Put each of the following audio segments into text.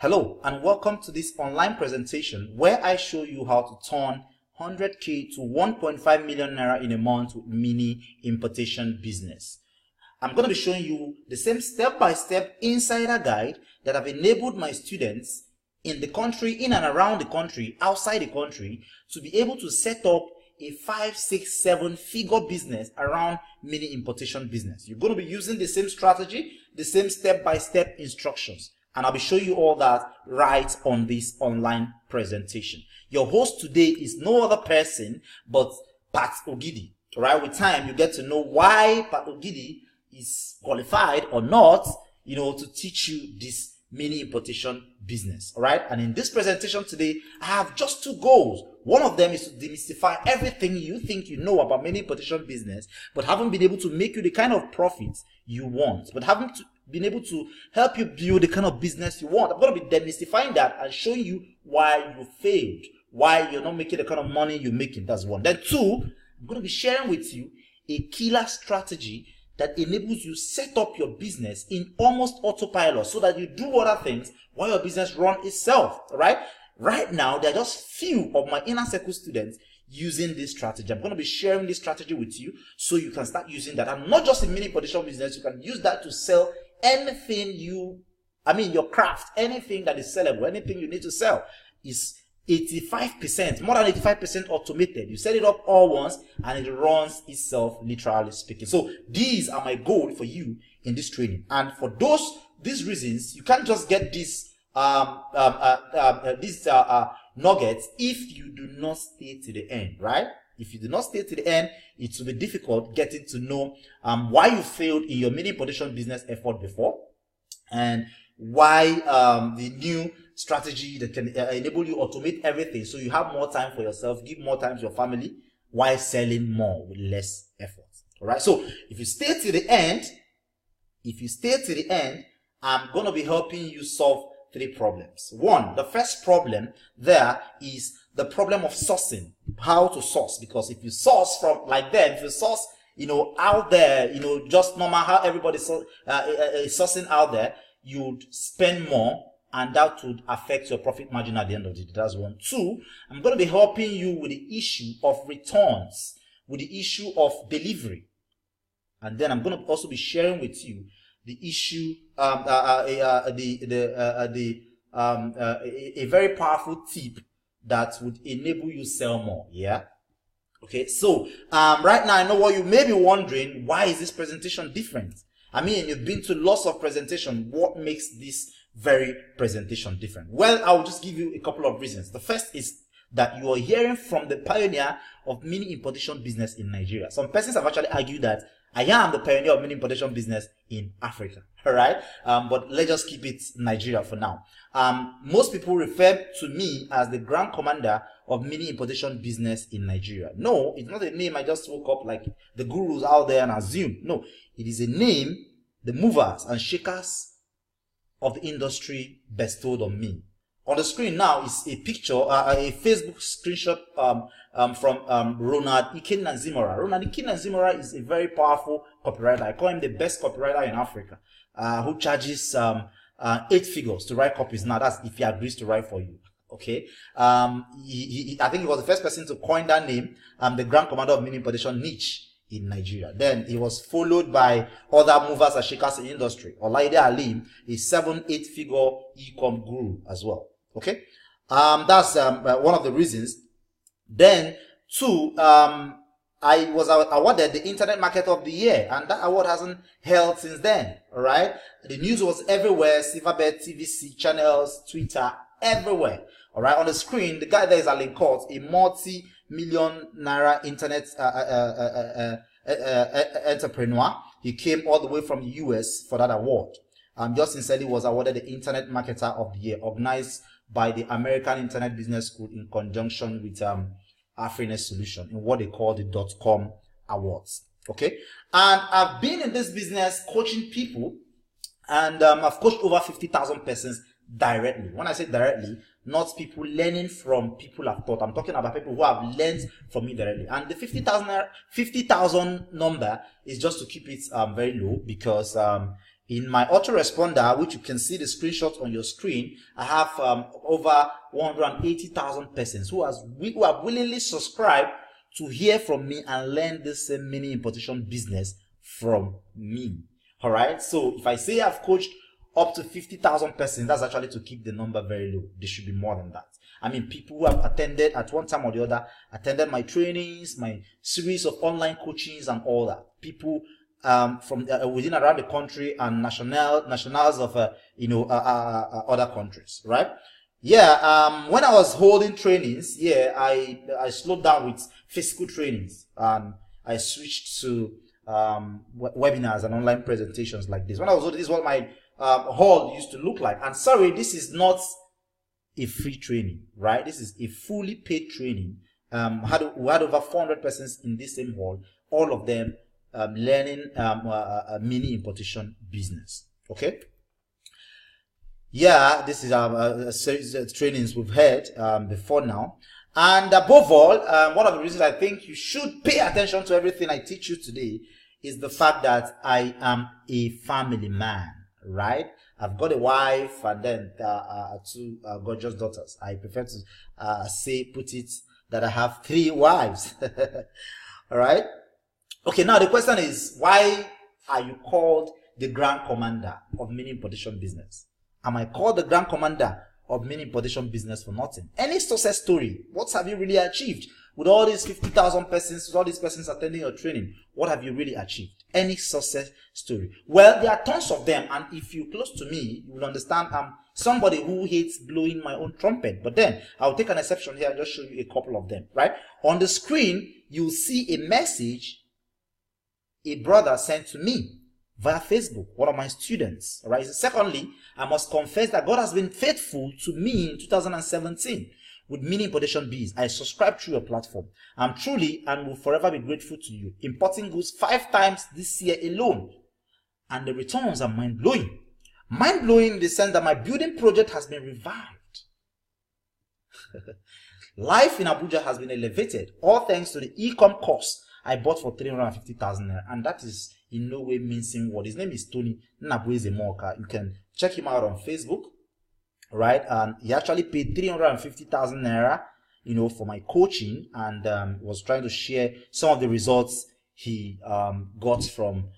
Hello and welcome to this online presentation where I show you how to turn 100k to 1.5 million naira in a month with mini importation business. I'm going to be showing you the same step-by-step insider guide that have enabled my students in the country, in and around the country, outside the country, to be able to set up a 5, 6, 7 figure business around mini importation business. You're going to be using the same strategy, the same step-by-step instructions. And I'll be showing you all that right on this online presentation. Your host today is no other person but Pat Ogidi. Right? With time, you get to know why Pat Ogidi is qualified or not, to teach you this mini importation business. All right? And in this presentation today, I have just two goals. One of them is to demystify everything you think you know about mini importation business, but haven't been able to make you the kind of profits you want, but haven't been able to help you build the kind of business you want. I'm going to be demystifying that and showing you why you failed, why you're not making the kind of money you're making. That's one. Then two, I'm going to be sharing with you a killer strategy that enables you set up your business in almost autopilot so that you do other things while your business runs itself. All right? Right now, there are just few of my inner circle students using this strategy. I'm going to be sharing this strategy with you so you can start using that. And not just in mini importation business, you can use that to sell anything your craft, anything that is sellable, anything you need to sell is 85%, more than 85% automated. You set it up all once and it runs itself, literally speaking. So these are my goal for you in this training. And for these reasons, you can't just get these nuggets if you do not stay to the end, right? If you do not stay to the end, it will be difficult getting to know why you failed in your mini importation business effort before, and why the new strategy that can enable you automate everything so you have more time for yourself, give more time to your family while selling more with less effort. All right. So if you stay to the end, I'm going to be helping you solve 3 problems. One, the first problem there is the problem of sourcing, how to source. Because if you source from like them, if you source, out there, just normal how everybody is sourcing out there, you'd spend more and that would affect your profit margin at the end of the day. That's one. Two, I'm going to be helping you with the issue of returns, with the issue of delivery. And then I'm going to also be sharing with you the issue, a very powerful tip that would enable you sell more. Yeah. Okay. So, right now I know what you may be wondering. Why is this presentation different? I mean, you've been to lots of presentation. What makes this very presentation different? Well, I'll just give you a couple of reasons. The first is that you are hearing from the pioneer of mini importation business in Nigeria. Some persons have actually argued that I am the pioneer of mini importation business in Africa. All right. But let's just keep it Nigeria for now. Most people refer to me as the grand commander of mini importation business in Nigeria. No, it's not a name I just woke up like the gurus out there and assume. No, it is a name the movers and shakers of the industry bestowed on me. On the screen now is a picture, a Facebook screenshot from Ronald Ikenna-Zimora. Ronald Ikenna-Zimora is a very powerful copywriter. I call him the best copywriter in Africa, who charges 8 figures to write copies. Now that's if he agrees to write for you. Okay. I think he was the first person to coin that name, the Grand Commander of Mini Importation niche in Nigeria. Then he was followed by other movers and shakers in the industry. Olaide Alim, a 7-8 figure e-com guru as well. Okay. That's one of the reasons. Then two, I was awarded the Internet Market of the Year, and that award hasn't held since then. All right. The news was everywhere: Silverbird, TVC channels, Twitter, everywhere. All right. On the screen, the guy there is Alan Court, a multi-million naira internet entrepreneur. He came all the way from the US for that award. Just sincerely was awarded the Internet Marketer of the Year, organized by the American Internet Business School in conjunction with Afrinet Solution in what they call the .com Awards. Okay. And I've been in this business coaching people, and I've coached over 50,000 persons directly. When I say directly, not people learning from people I've taught. I'm talking about people who have learned from me directly. And the 50,000 number is just to keep it very low, because In my autoresponder, which you can see the screenshot on your screen, I have over 180,000 persons who have willingly subscribed to hear from me and learn this mini importation business from me. All right. So if I say I've coached up to 50,000 persons, that's actually to keep the number very low. There should be more than that. I mean, people who have attended at one time or the other, attended my trainings, my series of online coachings and all that. People from within around the country and nationals of other countries, right? Yeah. When I was holding trainings, yeah, I slowed down with physical trainings and I switched to webinars and online presentations like this. When I was holding, this is what my hall used to look like. And sorry, this is not a free training, right? This is a fully paid training. We had over 400 persons in this same hall, all of them learning a mini importation business. Okay. Yeah, this is a series of trainings we've had before now. And above all, one of the reasons I think you should pay attention to everything I teach you today is the fact that I am a family man, right? I've got a wife and then two gorgeous daughters. I prefer to put it that I have 3 wives. All right. Okay. Now the question is, why are you called the Grand Commander of mini importation business? Am I called the Grand Commander of mini importation business for nothing? Any success story? What have you really achieved with all these 50,000 persons, with all these persons attending your training? What have you really achieved? Any success story? Well, there are tons of them, and if you're close to me, you will understand I'm somebody who hates blowing my own trumpet. But then I'll take an exception here and just show you a couple of them, right? On the screen, you'll see a message a brother sent to me via Facebook, one of my students. All right. Secondly, I must confess that God has been faithful to me in 2017 with mini importation bees. I subscribe through your platform. I'm truly and will forever be grateful to you. Importing goods 5 times this year alone, and the returns are mind-blowing. Mind-blowing in the sense that my building project has been revived. Life in Abuja has been elevated, all thanks to the e-com course I bought for 350,000 naira, and that is in no way mincing word. His name is Tony Nnabueze Moka. You can check him out on Facebook, right? And he actually paid 350,000 naira, for my coaching, and was trying to share some of the results he got from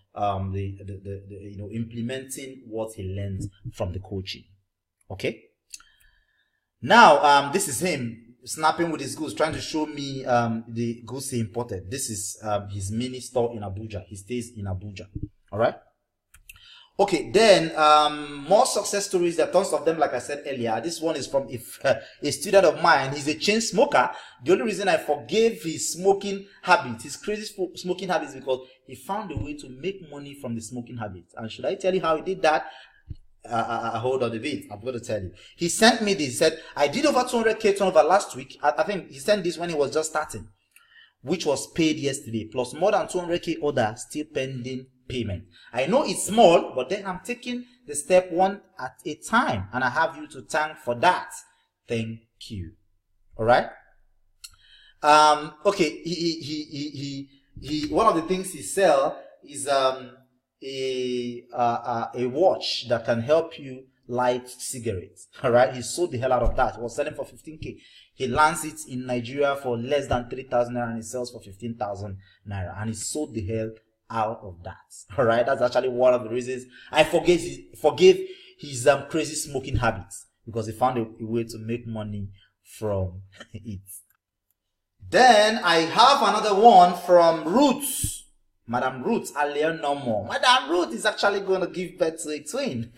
implementing what he learned from the coaching. Okay. Now, this is him snapping with his goods, trying to show me the goods he imported. This is his mini store in Abuja. He stays in Abuja. All right. Okay, then more success stories. There are tons of them, like I said earlier. This one is from a student of mine. He's a chain smoker. The only reason I forgave his smoking habit, his crazy smoking habits, because he found a way to make money from the smoking habit. And should I tell you how he did that? Hold on a bit. I'm going to tell you. He sent me this. He said, I did over 200K turnover last week. I think he sent this when he was just starting, which was paid yesterday, plus more than 200K order still pending payment. I know it's small, but then I'm taking the step one at a time, and I have you to thank for that. Thank you. All right. Okay. He one of the things he sell is a watch that can help you light cigarettes. All right. He sold the hell out of that. He was selling for 15K. He lands it in Nigeria for less than 3,000 naira, and he sells for 15,000 naira, and he sold the hell out of that. All right. That's actually one of the reasons I forgave his crazy smoking habits, because he found a way to make money from it. Then I have another one from Roots. Madam Ruth, Alea no more. Madam Ruth is actually going to give birth to a twin.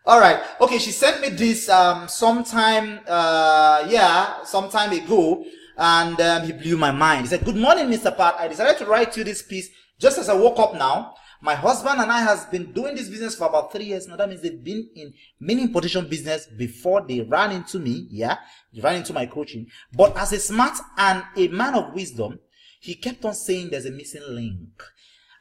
All right. Okay. She sent me this sometime ago, and he blew my mind. He said, "Good morning, Mr. Pat. I decided to write you this piece just as I woke up now. My husband and I has been doing this business for about 3 years now. That means they've been in mini importation business before they ran into me. Yeah, they ran into my coaching. But as a smart and a man of wisdom, he kept on saying there's a missing link.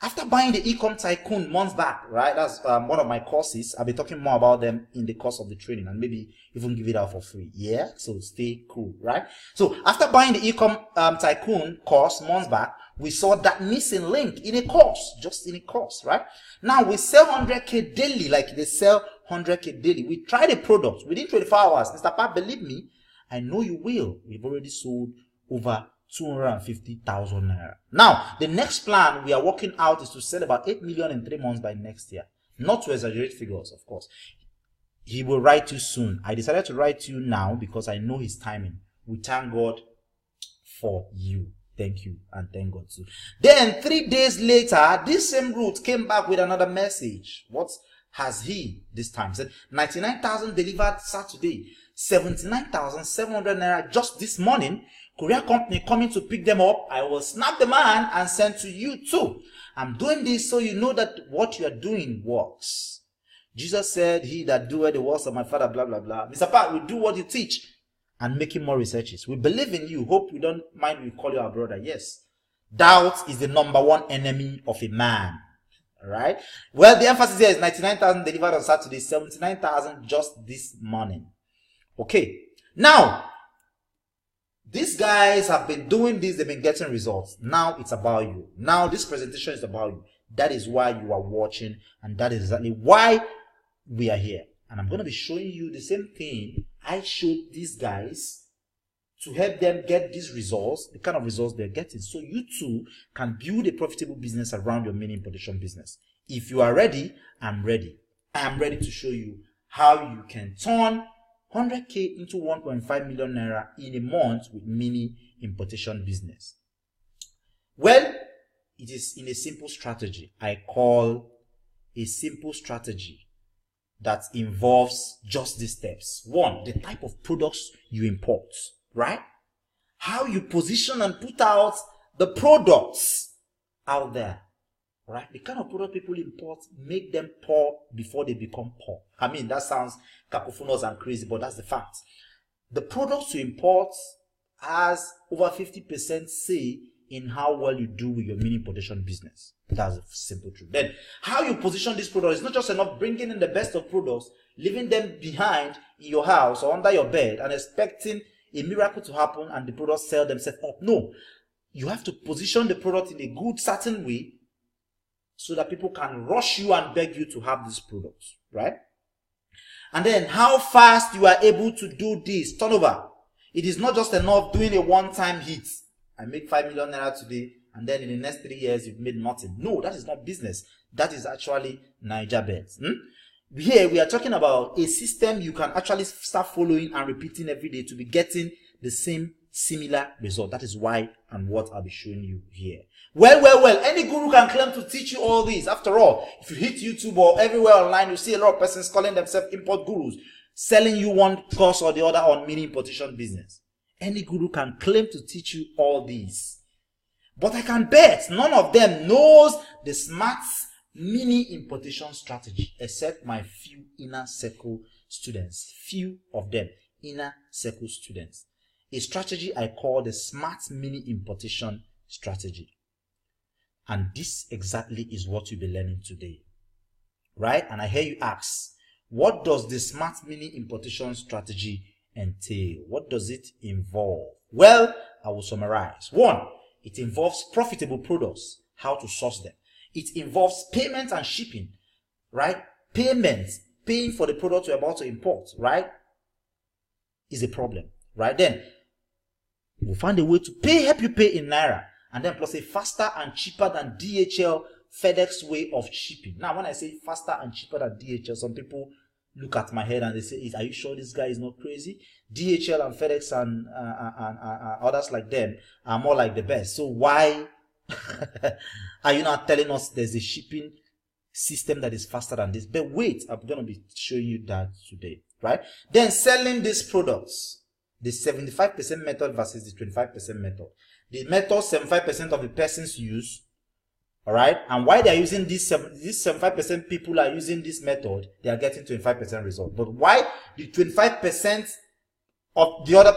After buying the Ecom Tycoon months back, right? That's one of my courses. I'll be talking more about them in the course of the training, and maybe even give it out for free. Yeah, so stay cool, right? So after buying the Ecom Tycoon course months back, We saw that missing link in a course, just in a course, right? Now we sell 100K daily, like they sell 100K daily. We tried a product within 24 hours. Mr. Pat, believe me, I know you will. We've already sold over 250,000 naira. Now, the next plan we are working out is to sell about 8 million in 3 months by next year. Not to exaggerate figures, of course. He will write you soon. I decided to write you now because I know his timing. We thank God for you. Thank you and thank God too. Then 3 days later, this same route came back with another message. What has he this time? He said 99,000 delivered Saturday, 79,700 naira just this morning. Courier company coming to pick them up. I will snap the man and send to you too. I'm doing this so you know that what you are doing works. Jesus said, he that doeth the works of my Father, blah, blah, blah. Mr. Pat, we do what you teach and making more researches. We believe in you. Hope you don't mind we call you our brother. Yes. Doubt is the #1 enemy of a man. Alright? Well, the emphasis here is 99,000 delivered on Saturday, 79,000 just this morning. Okay. Now, these guys have been doing this. They've been getting results. Now it's about you. Now this presentation is about you. That is why you are watching. And that is exactly why we are here. And I'm going to be showing you the same thing I showed these guys to help them get these results, the kind of results they're getting. So you too can build a profitable business around your mini importation business. If you are ready, I'm ready. I am ready to show you how you can turn 100K into 1.5 million naira in a month with mini importation business. Well, it is in a simple strategy. I call a simple strategy that involves just these steps. 1, the type of products you import, right? How you position and put out the products out there, right? The kind of product people import make them poor before they become poor. I mean, that sounds cacophonous and crazy, but that's the fact. The products you import has over 50% say in how well you do with your mini importation business. That's a simple truth. Then, how you position this product is not just enough bringing in the best of products, leaving them behind in your house or under your bed and expecting a miracle to happen and the products sell themselves up. No, you have to position the product in a good, certain way so that people can rush you and beg you to have these products, right? And then, how fast you are able to do this turnover. It is not just enough doing a one-time hit. I make 5 million naira today, and then in the next 3 years, you've made nothing. No, that is not business. That is actually Niger bets. Here, we are talking about a system you can actually start following and repeating every day to be getting the same similar result. That is why and what I'll be showing you here. Well, any guru can claim to teach you all this. After all, if you hit YouTube or everywhere online, you see a lot of persons calling themselves import gurus, selling you one course or the other on mini importation business. Any guru can claim to teach you all these. But I can bet none of them knows the smart mini importation strategy, except my few inner circle students. Few of them, inner circle students. A strategy I call the smart mini importation strategy. And this exactly is what you'll be learning today. Right? And I hear you ask, what does the smart mini importation strategy entail? What does it involve? Well, I will summarize. 1, it involves profitable products, how to source them. It involves payment and shipping, right? Payments, paying for the product you're about to import, right, is a problem, right? Then we'll find a way to help you pay in naira, and then plus a faster and cheaper than DHL, FedEx way of shipping. Now, when I say faster and cheaper than DHL, some people look at my head and they say, are you sure this guy is not crazy? DHL and FedEx and others like them are more like the best. So why are you not telling us there's a shipping system that is faster than this? But wait, I'm going to be showing you that today, right? Then selling these products, the 75% method versus the 25% method. The method 75% of the persons use, all right, and why they are using this 75% people are using this method, they are getting 25% result. But why the 25% of the other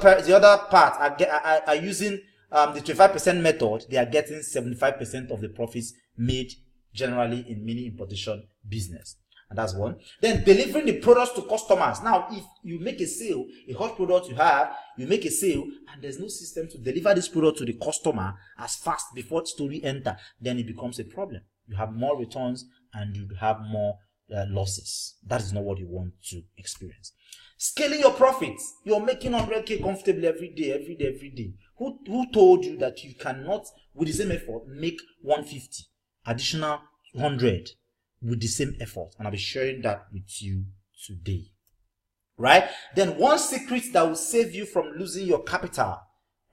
part are using the 25% method, they are getting 75% of the profits made generally in mini importation business. and that's one. Then delivering the products to customers. Now, if you make a sale, a hot product you have, you make a sale, and there's no system to deliver this product to the customer as fast before story enter, then it becomes a problem. You have more returns and you have more losses. That is not what you want to experience. Scaling your profits. You're making 100K comfortably every day. Who told you that you cannot, with the same effort, make 150, additional 100 with the same effort? And I'll be sharing that with you today. Right? Then one secret that will save you from losing your capital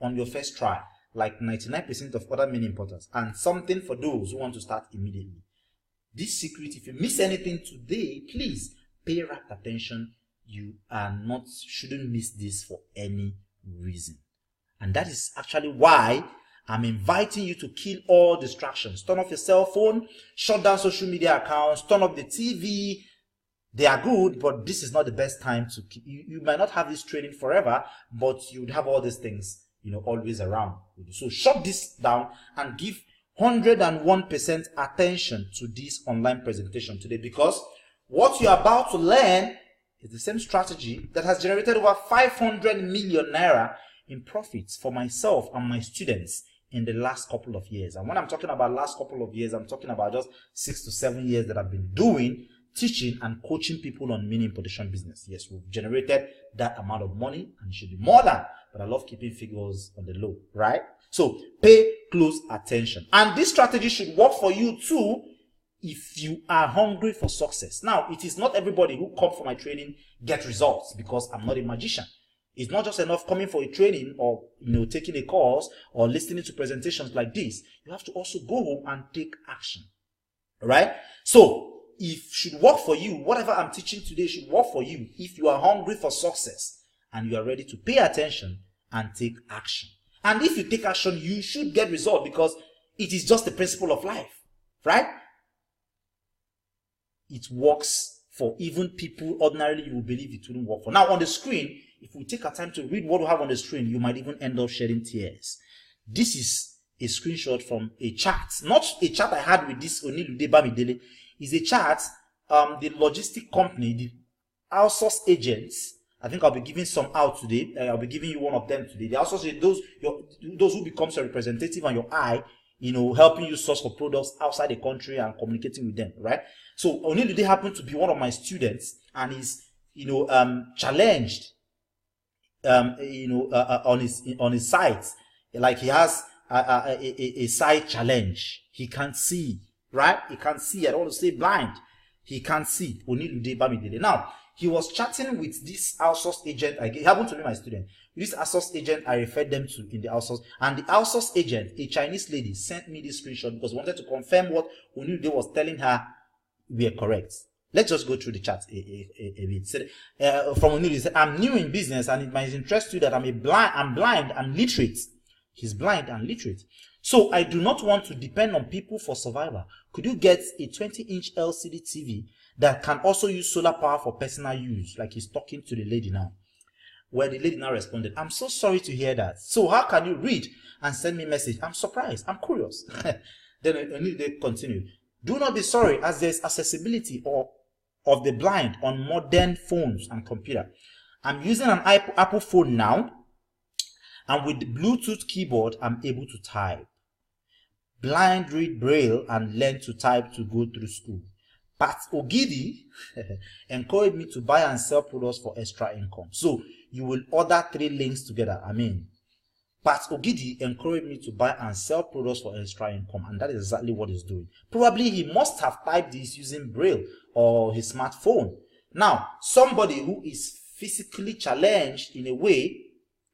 on your first try, like 99% of other mini importers, and something for those who want to start immediately. This secret, if you miss anything today, please pay rapt attention. You shouldn't miss this for any reason. And that is actually why I'm inviting you to kill all distractions. Turn off your cell phone, shut down social media accounts, turn off the TV. They are good, but this is not the best time to keep. You might not have this training forever, but you would have all these things, always around. So shut this down and give 101% attention to this online presentation today, because what you're about to learn is the same strategy that has generated over 500 million naira in profits for myself and my students in the last couple of years. And when I'm talking about last couple of years, I'm talking about just 6 to 7 years that I've been teaching and coaching people on mini importation business. Yes, we've generated that amount of money, and it should be more than, but I love keeping figures on the low, right? So pay close attention. And this strategy should work for you too if you are hungry for success. Now, it is not everybody who comes for my training gets results, because I'm not a magician. It's not just enough coming for a training or taking a course or listening to presentations like this. You have to also go home and take action. Right? So, if should work for you, whatever I'm teaching today should work for you if you are hungry for success and you are ready to pay attention and take action. And if you take action, you should get results, because it is just the principle of life. Right? It works for even people ordinarily you will believe it wouldn't work for. Now, on the screen, if we take our time to read what we have on the screen, you might even end up shedding tears. This is a screenshot from a chart. Not a chart I had with this Onilude Bamidele. It's a chart, the logistic company, the outsource agents. I think I'll be giving some out today. I'll be giving you one of them today. They also say those who becomes your representative and your eye, helping you source for products outside the country and communicating with them, right? So Onilude happened to be one of my students, and he's, challenged, on his site. Like he has a site challenge. He can't see, right? He can't see. I don't want to say blind. He can't see. Onilude Bamidele. Now, he was chatting with this outsource agent. He happened to be my student. This outsource agent, I referred them to in the outsource. And the outsource agent, a Chinese lady, sent me this screenshot because wanted to confirm what Onilude was telling her were correct. Let's just go through the chat a bit. From Onilude, he said, I'm new in business and it might interest you that I'm blind and literate. He's blind and literate. So I do not want to depend on people for survival. Could you get a 20-inch LCD TV that can also use solar power for personal use? Like he's talking to the lady now. Where the lady now responded, I'm so sorry to hear that. So how can you read and send me a message? I'm surprised. I'm curious. Then they continued. Do not be sorry, as there's accessibility of the blind on modern phones and computer. I'm using an Apple phone now, and with the Bluetooth keyboard, I'm able to type. Blind read Braille and learn to type to go through school. But Ogidi encouraged me to buy and sell products for extra income. So you will order 3 links together. But Ogidi encouraged me to buy and sell products for extra income, and that is exactly what he's doing. Probably he must have typed this using Braille or his smartphone. Now, somebody who is physically challenged in a way,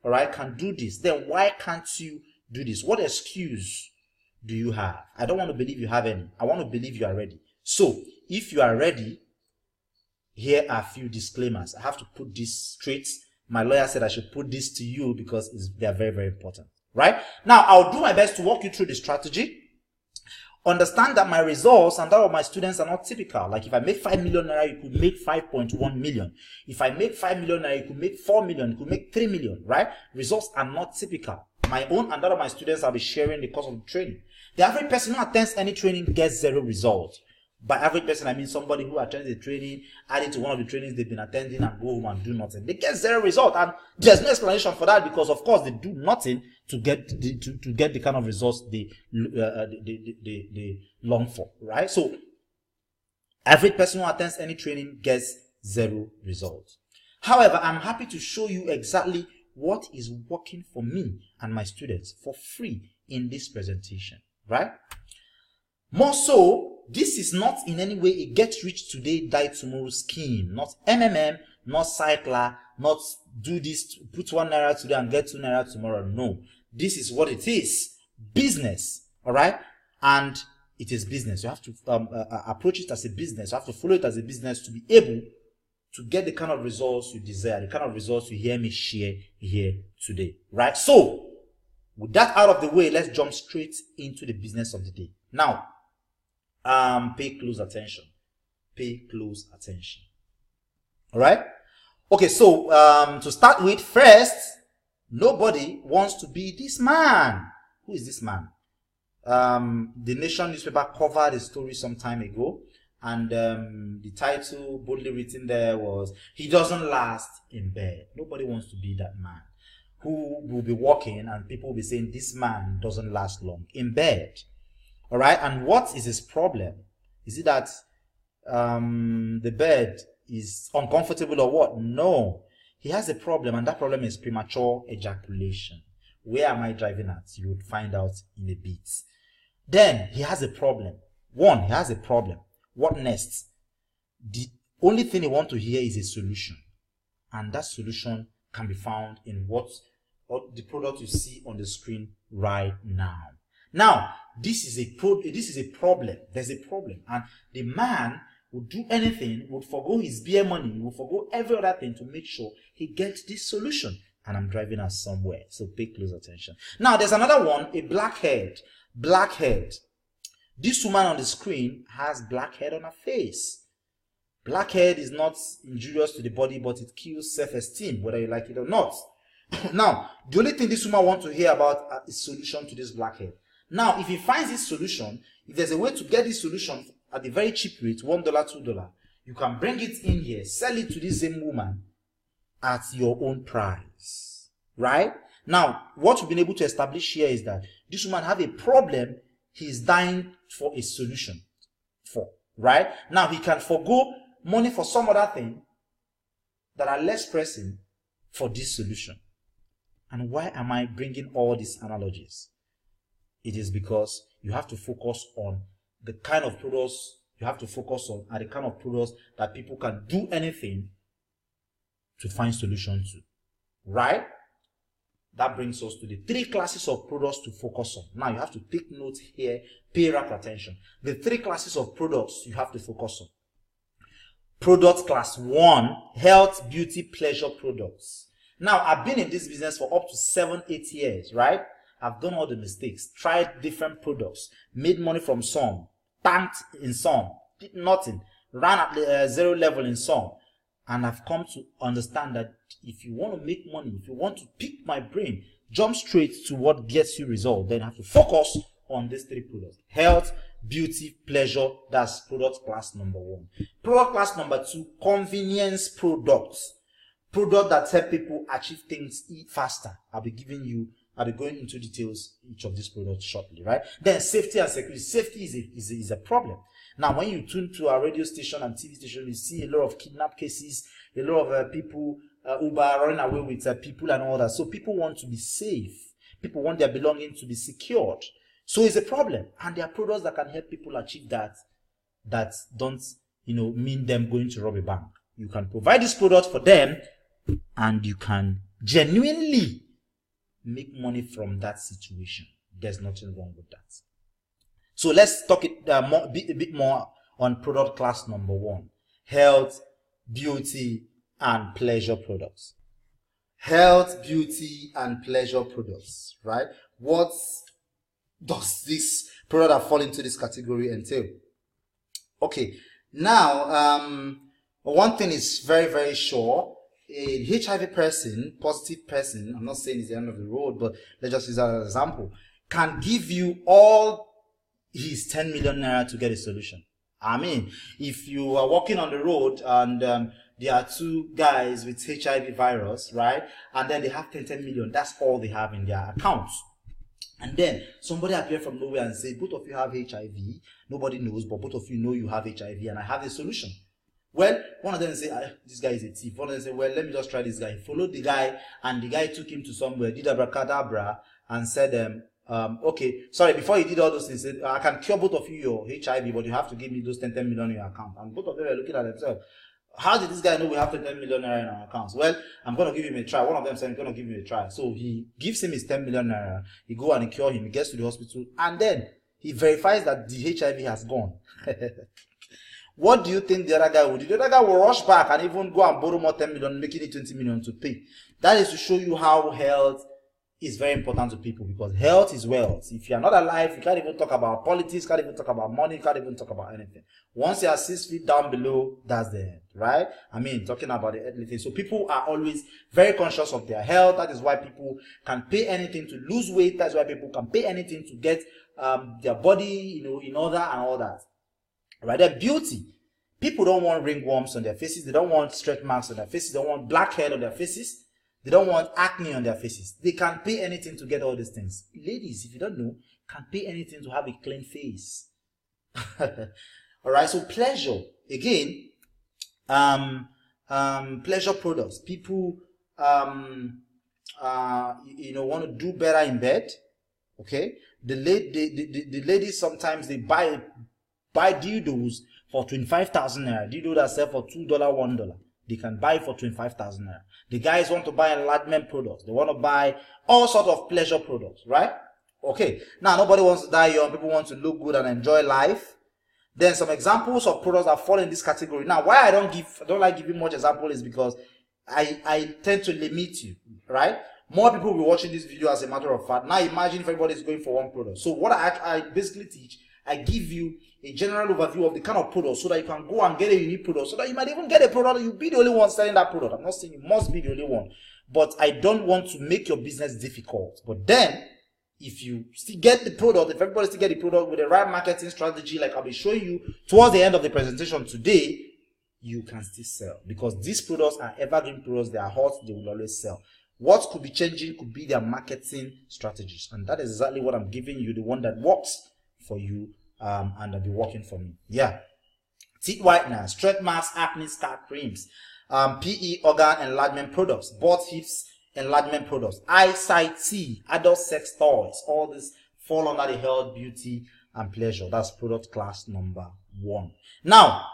all right, can do this. Then why can't you do this? What excuse do you have? I don't want to believe you have any. I want to believe you are ready. So, if you are ready, here are a few disclaimers. I have to put this straight. My lawyer said I should put this to you because they are very, very important. Right? Now, I'll do my best to walk you through the strategy. Understand that my results and that of my students are not typical. Like if I make 5 million naira, you could make 5.1 million. If I make 5 million naira, you could make 4 million, you could make 3 million, right? Results are not typical. My own and that of my students, I'll be sharing the course of the training. The average person who attends any training gets 0 results. By average person, I mean somebody who attends the training, add it to one of the trainings they've been attending, and go home and do nothing. They get zero result, and there's no explanation for that, because of course they do nothing to get the kind of results they long for, right? So average person who attends any training gets zero results. However, I'm happy to show you exactly what is working for me and my students for free in this presentation, right? More so, this is not in any way a get rich today, die tomorrow scheme. Not MMM, not cycler, not do this, put 1 naira today and get 2 naira tomorrow. No, this is what it is. Business, all right? And it is business. You have to approach it as a business. You have to follow it as a business to be able to get the kind of results you desire, the kind of results you hear me share here today, right? So, with that out of the way, let's jump straight into the business of the day. Now, pay close attention. Pay close attention. All right? Okay, so to start with, first, nobody wants to be this man. Who is this man? The Nation newspaper covered a story some time ago, and the title boldly written there was, "He doesn't last in bed." Nobody wants to be that man who will be walking and people will be saying, "This man doesn't last long in bed." All right, and what is his problem? Is it that the bed is uncomfortable or what? No, he has a problem, and that problem is premature ejaculation. Where am I driving at? You would find out in a bit. Then he has a problem. One, he has a problem. What next? The only thing he wants to hear is a solution, and that solution can be found in what the product you see on the screen right now. Now, this is a problem. There's a problem, and the man would do anything, would forgo his beer money, would forgo every other thing to make sure he gets this solution. And I'm driving us somewhere, so pay close attention. Now, there's another one, a blackhead. Blackhead. This woman on the screen has blackhead on her face. Blackhead is not injurious to the body, but it kills self-esteem, whether you like it or not. Now, the only thing this woman wants to hear about is a solution to this blackhead. Now, if he finds this solution, if there's a way to get this solution at a very cheap rate, $1, $2, you can bring it in here, sell it to this same woman at your own price, right? Now, what we've been able to establish here is that this woman have a problem he's dying for a solution for, right? Now, he can forgo money for some other thing that are less pressing for this solution. And why am I bringing all these analogies? It is because you have to focus on the kind of products you have to focus on, and the kind of products that people can do anything to find solutions to, right? That brings us to the 3 classes of products to focus on. Now, you have to take note here, pay rapt attention. The 3 classes of products you have to focus on. Product class 1, health, beauty, pleasure products. Now, I've been in this business for up to 7-8 years, right? I've done all the mistakes, tried different products, made money from some, tanked in some, did nothing, ran at the 0 level in some. And I've come to understand that if you want to make money, if you want to pick my brain, jump straight to what gets you result, then you have to focus on these 3 products. Health, beauty, pleasure. That's product class number 1. Product class number 2, convenience products. Product that help people achieve things faster. I'll be going into details each of these products shortly, right? Then safety and security. Safety is a problem. Now, when you tune to our radio station and TV station, you see a lot of kidnap cases, a lot of people, Uber running away with people and all that. So people want to be safe. People want their belongings to be secured. So it's a problem. And there are products that can help people achieve that don't, mean them going to rob a bank. You can provide this product for them, and you can genuinely make money from that situation. There's nothing wrong with that. So let's talk a bit more on product class number 1. Health, beauty, and pleasure products. Health, beauty, and pleasure products, right? What does this product that fall into this category entail? Okay, now, one thing is very, very sure. A HIV person, positive person, I'm not saying it's the end of the road, but let's just use that as an example, can give you all his 10 million naira to get a solution. I mean, if you are walking on the road and there are two guys with HIV virus, right? And then they have 10 million. That's all they have in their accounts. And then somebody appear from nowhere and say, both of you have HIV. Nobody knows, but both of you know you have HIV, and I have a solution. Well, one of them say, this guy is a thief. One of them say, well, let me just try this guy. He followed the guy, and the guy took him to somewhere, did abracadabra, and said, okay, sorry, before he did all those things, he said, I can cure both of you your HIV, but you have to give me those 10 million in your account. And both of them were looking at themselves. How did this guy know we have 10 million naira in our accounts? Well, I'm going to give him a try. One of them said, I'm going to give him a try. So he gives him his 10 million naira. He go and he cure him. He gets to the hospital. And then he verifies that the HIV has gone. What do you think the other guy would do? The other guy will rush back and even go and borrow more 10 million, making it 20 million to pay. That is to show you how health is very important to people, because health is wealth. If you are not alive, you can't even talk about politics, can't even talk about money, can't even talk about anything. Once you are 6 feet down below, that's the end, right? I mean, talking about the earthly thing. So people are always very conscious of their health. That is why people can pay anything to lose weight. That's why people can pay anything to get their body, in order and all that. Right? Their beauty. People don't want ringworms on their faces. They don't want stretch marks on their faces. They don't want blackhead on their faces. They don't want acne on their faces. They can pay anything to get all these things. Ladies, if you don't know, can pay anything to have a clean face. Alright, so pleasure. Again, pleasure products. People, want to do better in bed. Okay? The ladies sometimes, they buy dildos for 25,000 naira. Dildo that sell for $2, $1. They can buy for 25,000 naira. The guys want to buy enlargement products. They want to buy all sorts of pleasure products, right? Okay. Now, nobody wants to die young. People want to look good and enjoy life. Then some examples of products that fall in this category. Now, why I don't like giving much example is because I tend to limit you, right? More people will be watching this video as a matter of fact. Now, imagine if everybody is going for one product. So what I basically teach, I give you a general overview of the kind of product so that you can go and get a unique product, so that you might even get a product, you'll be the only one selling that product. I'm not saying you must be the only one, but I don't want to make your business difficult. But then, if you still get the product, if everybody still get the product with the right marketing strategy, like I'll be showing you towards the end of the presentation today, you can still sell. Because these products are evergreen products, they are hot, they will always sell. What could be changing could be their marketing strategies. And that is exactly what I'm giving you, the one that works for you. And they'll be working for me. Yeah. Teeth whitener, stretch marks, acne, scar creams, PE organ enlargement products, butt hips enlargement products, eyesight tea, adult sex toys. All this fall under the health, beauty, and pleasure. That's product class number 1. Now,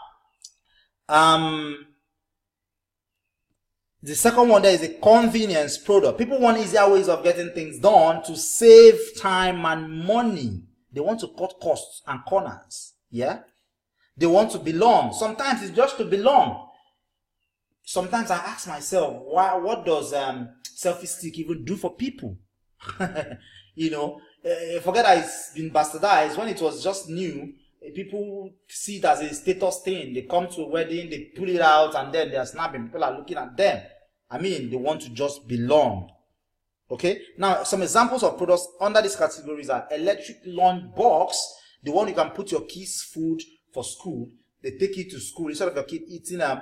the second one there is a convenience product. People want easier ways of getting things done to save time and money. They want to cut costs and corners. Yeah? They want to belong. Sometimes it's just to belong. Sometimes I ask myself, what does selfie stick even do for people? Forget that it's been bastardized. When it was just new, people see it as a status thing. They come to a wedding, they pull it out, and then they are snapping. People are looking at them. I mean, they want to just belong. Okay, now some examples of products under these categories are electric lunch box, the one you can put your kids' food for school. They take it to school. Instead of your kid eating a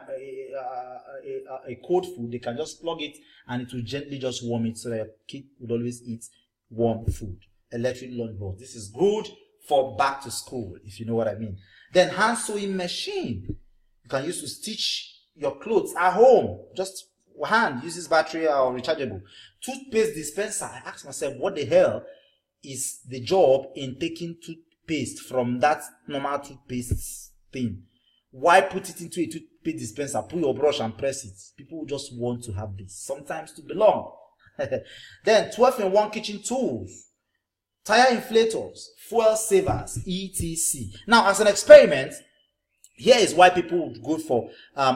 cold food, they can just plug it and it will gently just warm it so that your kid would always eat warm food. Electric lunch box. This is good for back to school, if you know what I mean. Then hand sewing machine. You can use to stitch your clothes at home. Just hand, uses battery or rechargeable. Toothpaste dispenser. I asked myself, what the hell is the job in taking toothpaste from that normal toothpaste thing? Why put it into a toothpaste dispenser? Put your brush and press it. People just want to have this. Sometimes to belong. Then 12-in-1 kitchen tools, tire inflators, fuel savers, etc. Now, as an experiment, here is why people would go for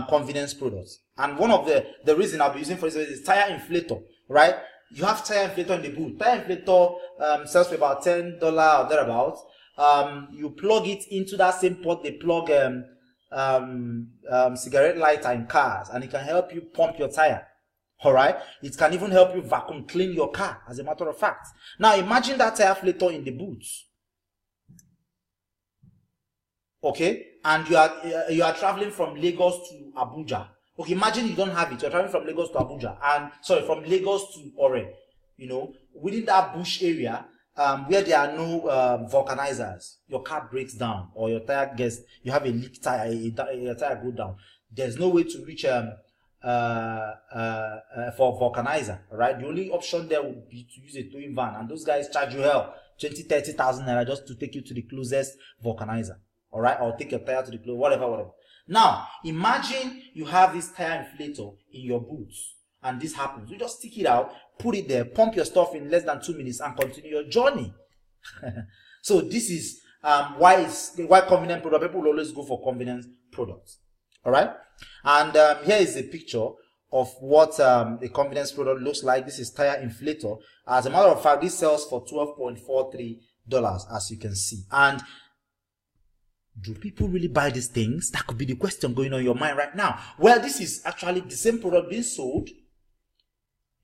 convenience products. And one of the reason I'll be using for this is tire inflator, right? You have tire inflator in the boot. Tire inflator sells for about $10 or thereabouts. You plug it into that same port they plug cigarette lighter in cars, and it can help you pump your tire. Alright? It can even help you vacuum clean your car, as a matter of fact. Now imagine that tire inflator in the boot. Okay? and you are traveling from Lagos to Abuja. Okay, imagine you don't have it. You're traveling from Lagos to Abuja, and sorry, from Lagos to Ore. You know, within that bush area, where there are no vulcanizers, your car breaks down, or your tire gets, you have a leak tire, your tire go down. There's no way to reach for vulcanizer, right? The only option there would be to use a towing van, and those guys charge you hell 20,000-30,000 naira just to take you to the closest vulcanizer, all right, or take your tire to the closest, whatever. Now, imagine you have this tire inflator in your boots, and this happens. You just stick it out, put it there, pump your stuff in less than 2 minutes, and continue your journey. So this is why convenient product. People will always go for convenience products. All right, and here is a picture of what a convenience product looks like. This is tire inflator. As a matter of fact, this sells for $12.43, as you can see. And do people really buy these things? That could be the question going on in your mind right now. Well, this is actually the same product being sold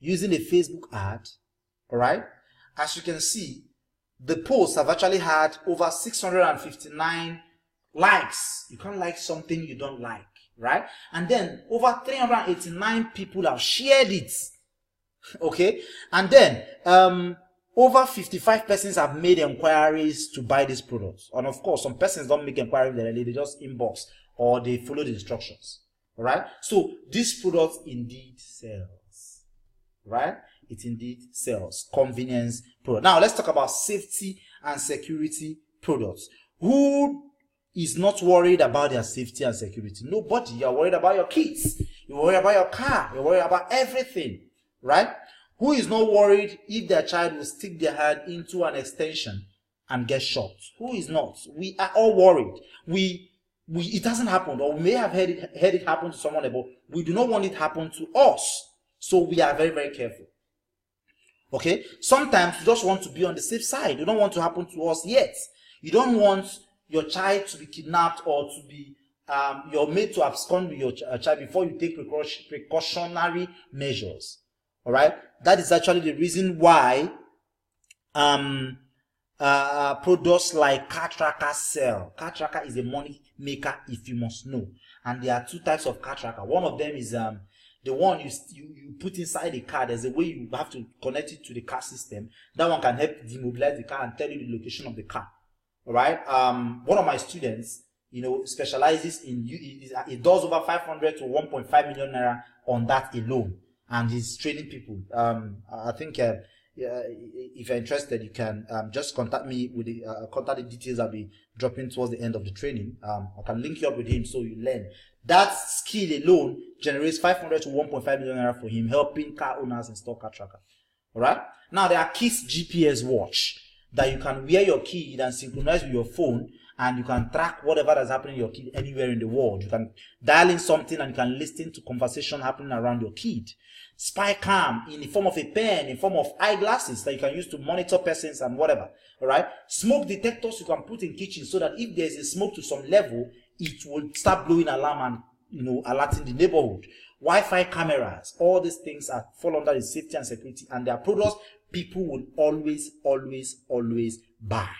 using a Facebook ad. All right, as you can see, the posts have actually had over 659 likes. You can't like something you don't like, right? And then over 389 people have shared it. Okay, and then over 55 persons have made inquiries to buy these products. And of course, some persons don't make inquiries directly, they just inbox or they follow the instructions. All right, so this product indeed sells, right? It indeed sells. Convenience product. Now let's talk about safety and security products. Who is not worried about their safety and security? Nobody. You're worried about your kids, you're worried about your car, you're worried about everything, right? Who is not worried if their child will stick their hand into an extension and get shot? Who is not? We are all worried. It hasn't happened, or we may have heard it happen to someone, but we do not want it to happen to us. So we are very, very careful. Okay? Sometimes you just want to be on the safe side. You don't want to happen to us yet. You don't want your child to be kidnapped, or to be you're made to abscond with your child before you take precautionary measures. All right, that is actually the reason why products like car tracker sell. Car tracker is a money maker, if you must know. And there are two types of car tracker. One of them is the one you put inside the car. There's a way you have to connect it to the car system. That one can help demobilize the car and tell you the location of the car. All right. One of my students, specializes in it does over 500 to 1.5 million naira on that alone, and he's training people. I think if you're interested, you can just contact me with the contact the details I'll be dropping towards the end of the training. I can link you up with him so you learn. That skill alone generates 500 to 1.5 million naira for him, helping car owners install car tracker. All right. Now there are Keys GPS watch that you can wear your key and synchronize with your phone, and you can track whatever is happening in your kid anywhere in the world. You can dial in something and you can listen to conversation happening around your kid. Spy cam in the form of a pen, in the form of eyeglasses that you can use to monitor persons and whatever. All right. Smoke detectors you can put in kitchen, so that if there's a smoke to some level, it will start blowing alarm and alerting the neighborhood. Wi-Fi cameras, all these things fall under the safety and security, and they are products people will always buy.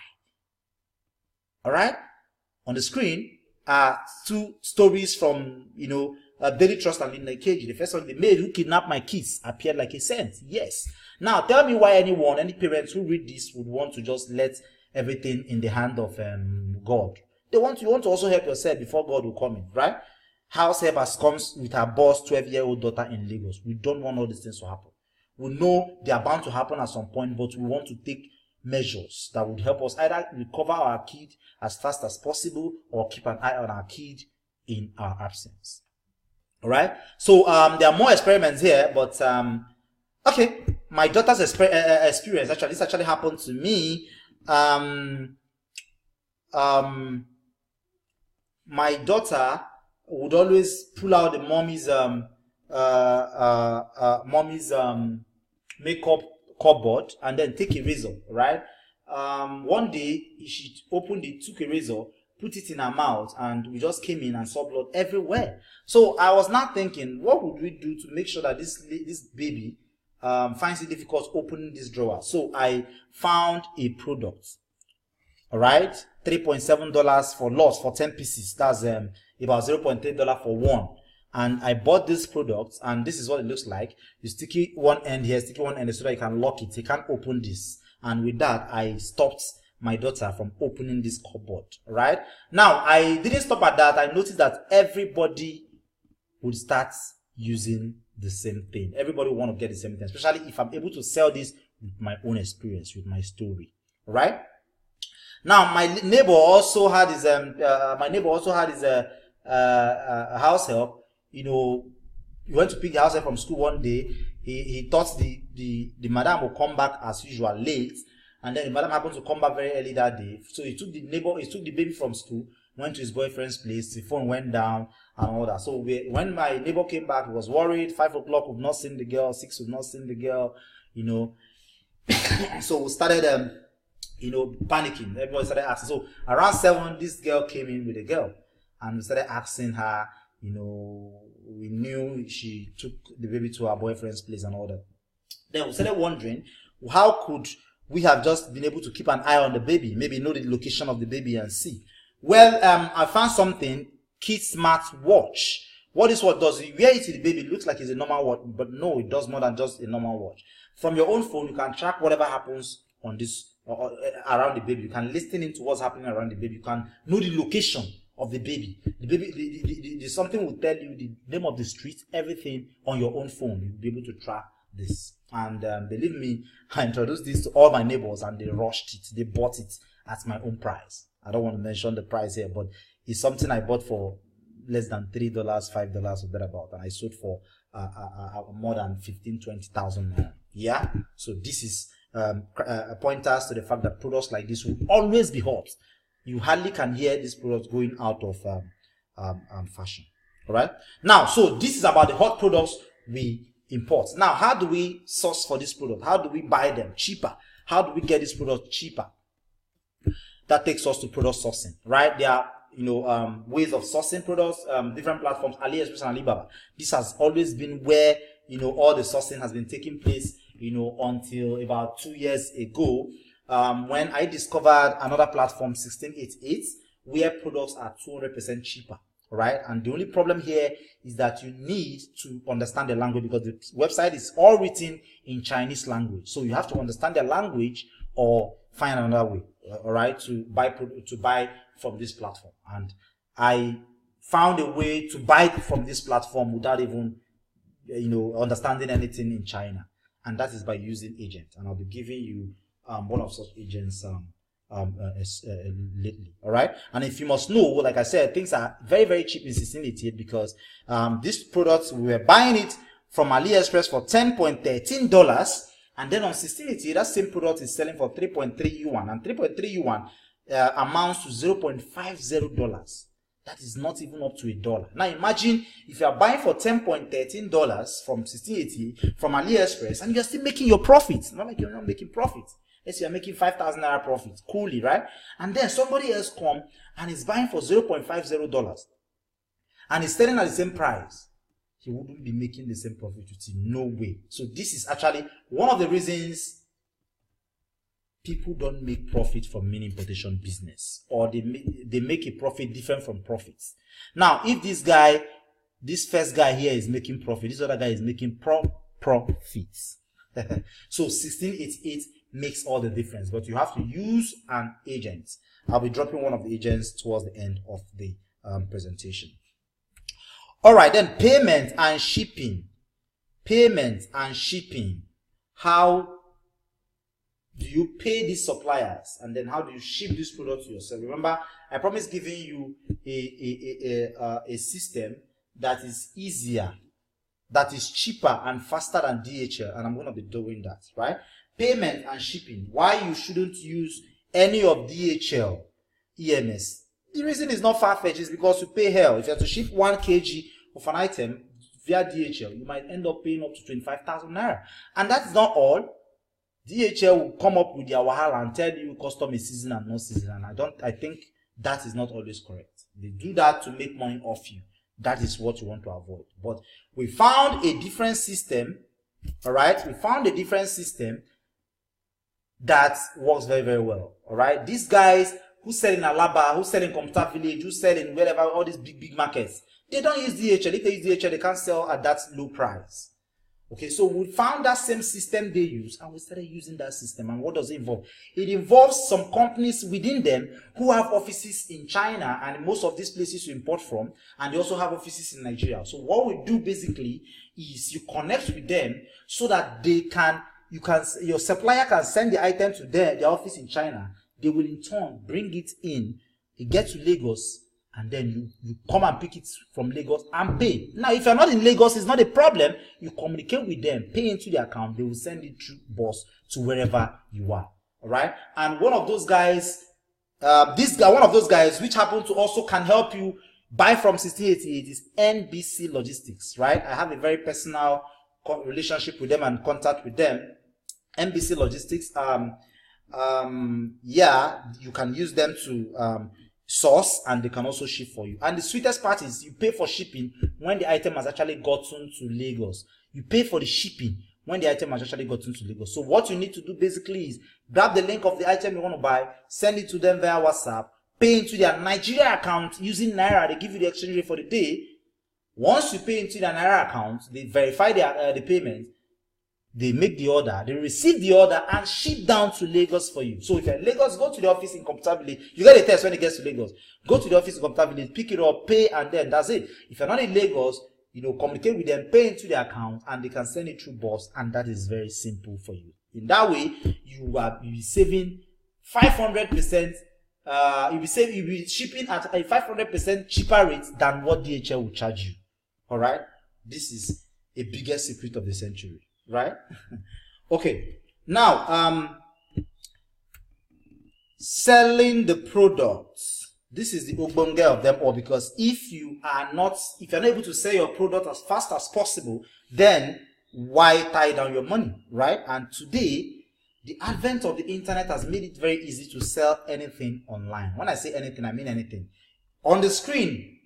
All right. On the screen are two stories from Daily Trust and Linda Cage. The first one, the maid who kidnapped my kids appeared like a saint. Yes. Now tell me why any parents who read this would want to just let everything in the hand of God. You want to also help yourself before God will come in, right? House helpers comes with her boss 12-year-old daughter in Lagos. We don't want all these things to happen. We know they are bound to happen at some point, but we want to take measures that would help us either recover our kid as fast as possible, or keep an eye on our kid in our absence. All right. So there are more experiments here, but okay. My daughter's experience, actually, this actually happened to me. My daughter would always pull out the mommy's makeup cupboard and then take a razor, right? One day she opened it, took a razor, put it in her mouth, and we just came in and saw blood everywhere. So I was now thinking, what would we do to make sure that this baby finds it difficult opening this drawer? So I found a product. All right, $3.7 for loss for 10 pieces. That's about $0.3 for one. And I bought this product, and this is what it looks like. You stick it one end here, stick it one end so that you can lock it. You can't open this. And with that, I stopped my daughter from opening this cupboard. Right now, I didn't stop at that. I noticed that everybody would start using the same thing. Everybody will want to get the same thing, especially if I'm able to sell this with my own experience, with my story. Right now, my neighbor also had his house help. You know, he went to pick the house help from school one day. He thought the madam would come back as usual late, and then the madam happened to come back very early that day. So he took the baby from school, went to his boyfriend's place. The phone went down and all that. So when my neighbor came back, he was worried. 5 o'clock, we've not seen the girl. 6, we've not seen the girl. You know, so we started panicking. Everybody started asking. So around 7, this girl came in with a girl, and we started asking her. You know, we knew she took the baby to her boyfriend's place and all that. Then we started wondering, how could we have just been able to keep an eye on the baby? Maybe know the location of the baby and see. Well, I found something, Kid Smart Watch. What this watch does, you wear it to the baby, it looks like it's a normal watch, but no, it does more than just a normal watch. From your own phone, you can track whatever happens on this around the baby. You can listen into what's happening around the baby. You can know the location of the baby. Something will tell you the name of the street, everything on your own phone. You'll be able to track this. And believe me, I introduced this to all my neighbors, and they rushed it. They bought it at my own price. I don't want to mention the price here, but it's something I bought for less than $3, $5 or thereabout, and I sold for more than 15,000-20,000 naira. Yeah. So this is pointers to the fact that products like this will always be hot. You hardly can hear this product going out of fashion. All right. Now, so this is about the hot products we import. Now, how do we source for this product? How do we buy them cheaper? How do we get this product cheaper? That takes us to product sourcing, right? There are ways of sourcing products, different platforms, AliExpress and Alibaba. This has always been where all the sourcing has been taking place, until about 2 years ago. When I discovered another platform, 1688, where products are 200% cheaper, right? And the only problem here is that you need to understand the language, because the website is all written in Chinese language. So you have to understand the language or find another way, all right, to buy from this platform. And I found a way to buy from this platform without even, understanding anything in China. And that is by using agents. And I'll be giving you one of such agents lately. All right. And if you must know, like I said, things are very, very cheap in 1688, because this product, we were buying it from AliExpress for $10.13, and then on 1688, that same product is selling for 3.3 yuan, and 3.3 yuan amounts to $0.50. That is not even up to $1. Now imagine if you are buying for $10.13 from 1688 from AliExpress, and you're still making your profits. Not like you're not making profits. Let's say you're making 5,000 naira profit, coolly, right? And then somebody else come and is buying for $0.50 and is selling at the same price. He wouldn't be making the same profit with him. No way. So this is actually one of the reasons people don't make profit from mini importation business, or they make a profit different from profits. Now, if this first guy here is making profit, this other guy is making profits. So 1688 makes all the difference, but you have to use an agent. I'll be dropping one of the agents towards the end of the presentation. All right, then payment and shipping. Payment and shipping. How do you pay these suppliers, and then how do you ship this product to yourself? Remember, I promised giving you a system that is easier, that is cheaper and faster than DHL, and I'm going to be doing that, right? Payment and shipping. Why you shouldn't use any of DHL EMS? The reason is not far-fetched, is because you pay hell. If you have to ship 1 kg of an item via DHL, you might end up paying up to 25,000 naira. And that's not all. DHL will come up with their wahala and tell you custom is season and non season, and I think that is not always correct. They do that to make money off you. That is what you want to avoid. But we found a different system. All right, we found a different system that works very, very well. All right, these guys who sell in Alaba, who sell in Computer Village, who sell in wherever, all these big markets, they don't use DHL. If they use DHL, they can't sell at that low price. Okay, so we found that same system they use and we started using that system. And what does it involve? It involves some companies within them who have offices in China, and most of these places you import from, and they also have offices in Nigeria. So what we do basically is you connect with them so that your supplier can send the item to their office in China. They will in turn bring it in, it gets to Lagos, and then you come and pick it from Lagos and pay. Now, if you're not in Lagos, it's not a problem. You communicate with them, pay into the account, they will send it through bus to wherever you are. All right. And one of those guys, one of those guys, which happen to also can help you buy from 1688 is NBC Logistics. Right. I have a very personal relationship with them and contact with them. NBC Logistics. Yeah, you can use them to source, and they can also ship for you. And the sweetest part is you pay for shipping when the item has actually gotten to Lagos. You pay for the shipping when the item has actually gotten to Lagos. So what you need to do basically is grab the link of the item you want to buy, send it to them via WhatsApp, pay into their Nigeria account using Naira. They give you the exchange rate for the day. Once you pay into their Naira account, they verify the payment. They make the order, they receive the order and ship down to Lagos for you. So if you're in Lagos, go to the office in Computer Village. You get a test when it gets to Lagos. Go to the office in Computer Village, pick it up, pay, and then that's it. If you're not in Lagos, communicate with them, pay into their account, and they can send it through bus, and that is very simple for you. In that way, you'll be saving 500%. You'll be shipping at a 500% cheaper rate than what DHL will charge you. All right, this is a bigger secret of the century. Right? Okay. Now, selling the products. This is the ogbonge of them all, because if you're not able to sell your product as fast as possible, then why tie down your money, right? And today, the advent of the internet has made it very easy to sell anything online. When I say anything, I mean anything. On the screen,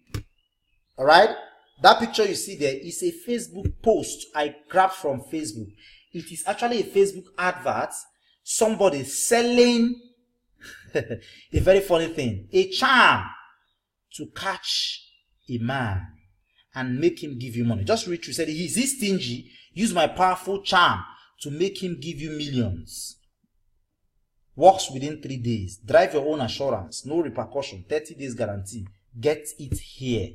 all right? That picture you see there is a Facebook post I grabbed from Facebook. It is actually a Facebook advert. Somebody selling a very funny thing. A charm to catch a man and make him give you money. Just read through. Said, is he stingy? Use my powerful charm to make him give you millions. Works within 3 days. Drive your own assurance. No repercussion. 30 days guarantee. Get it here.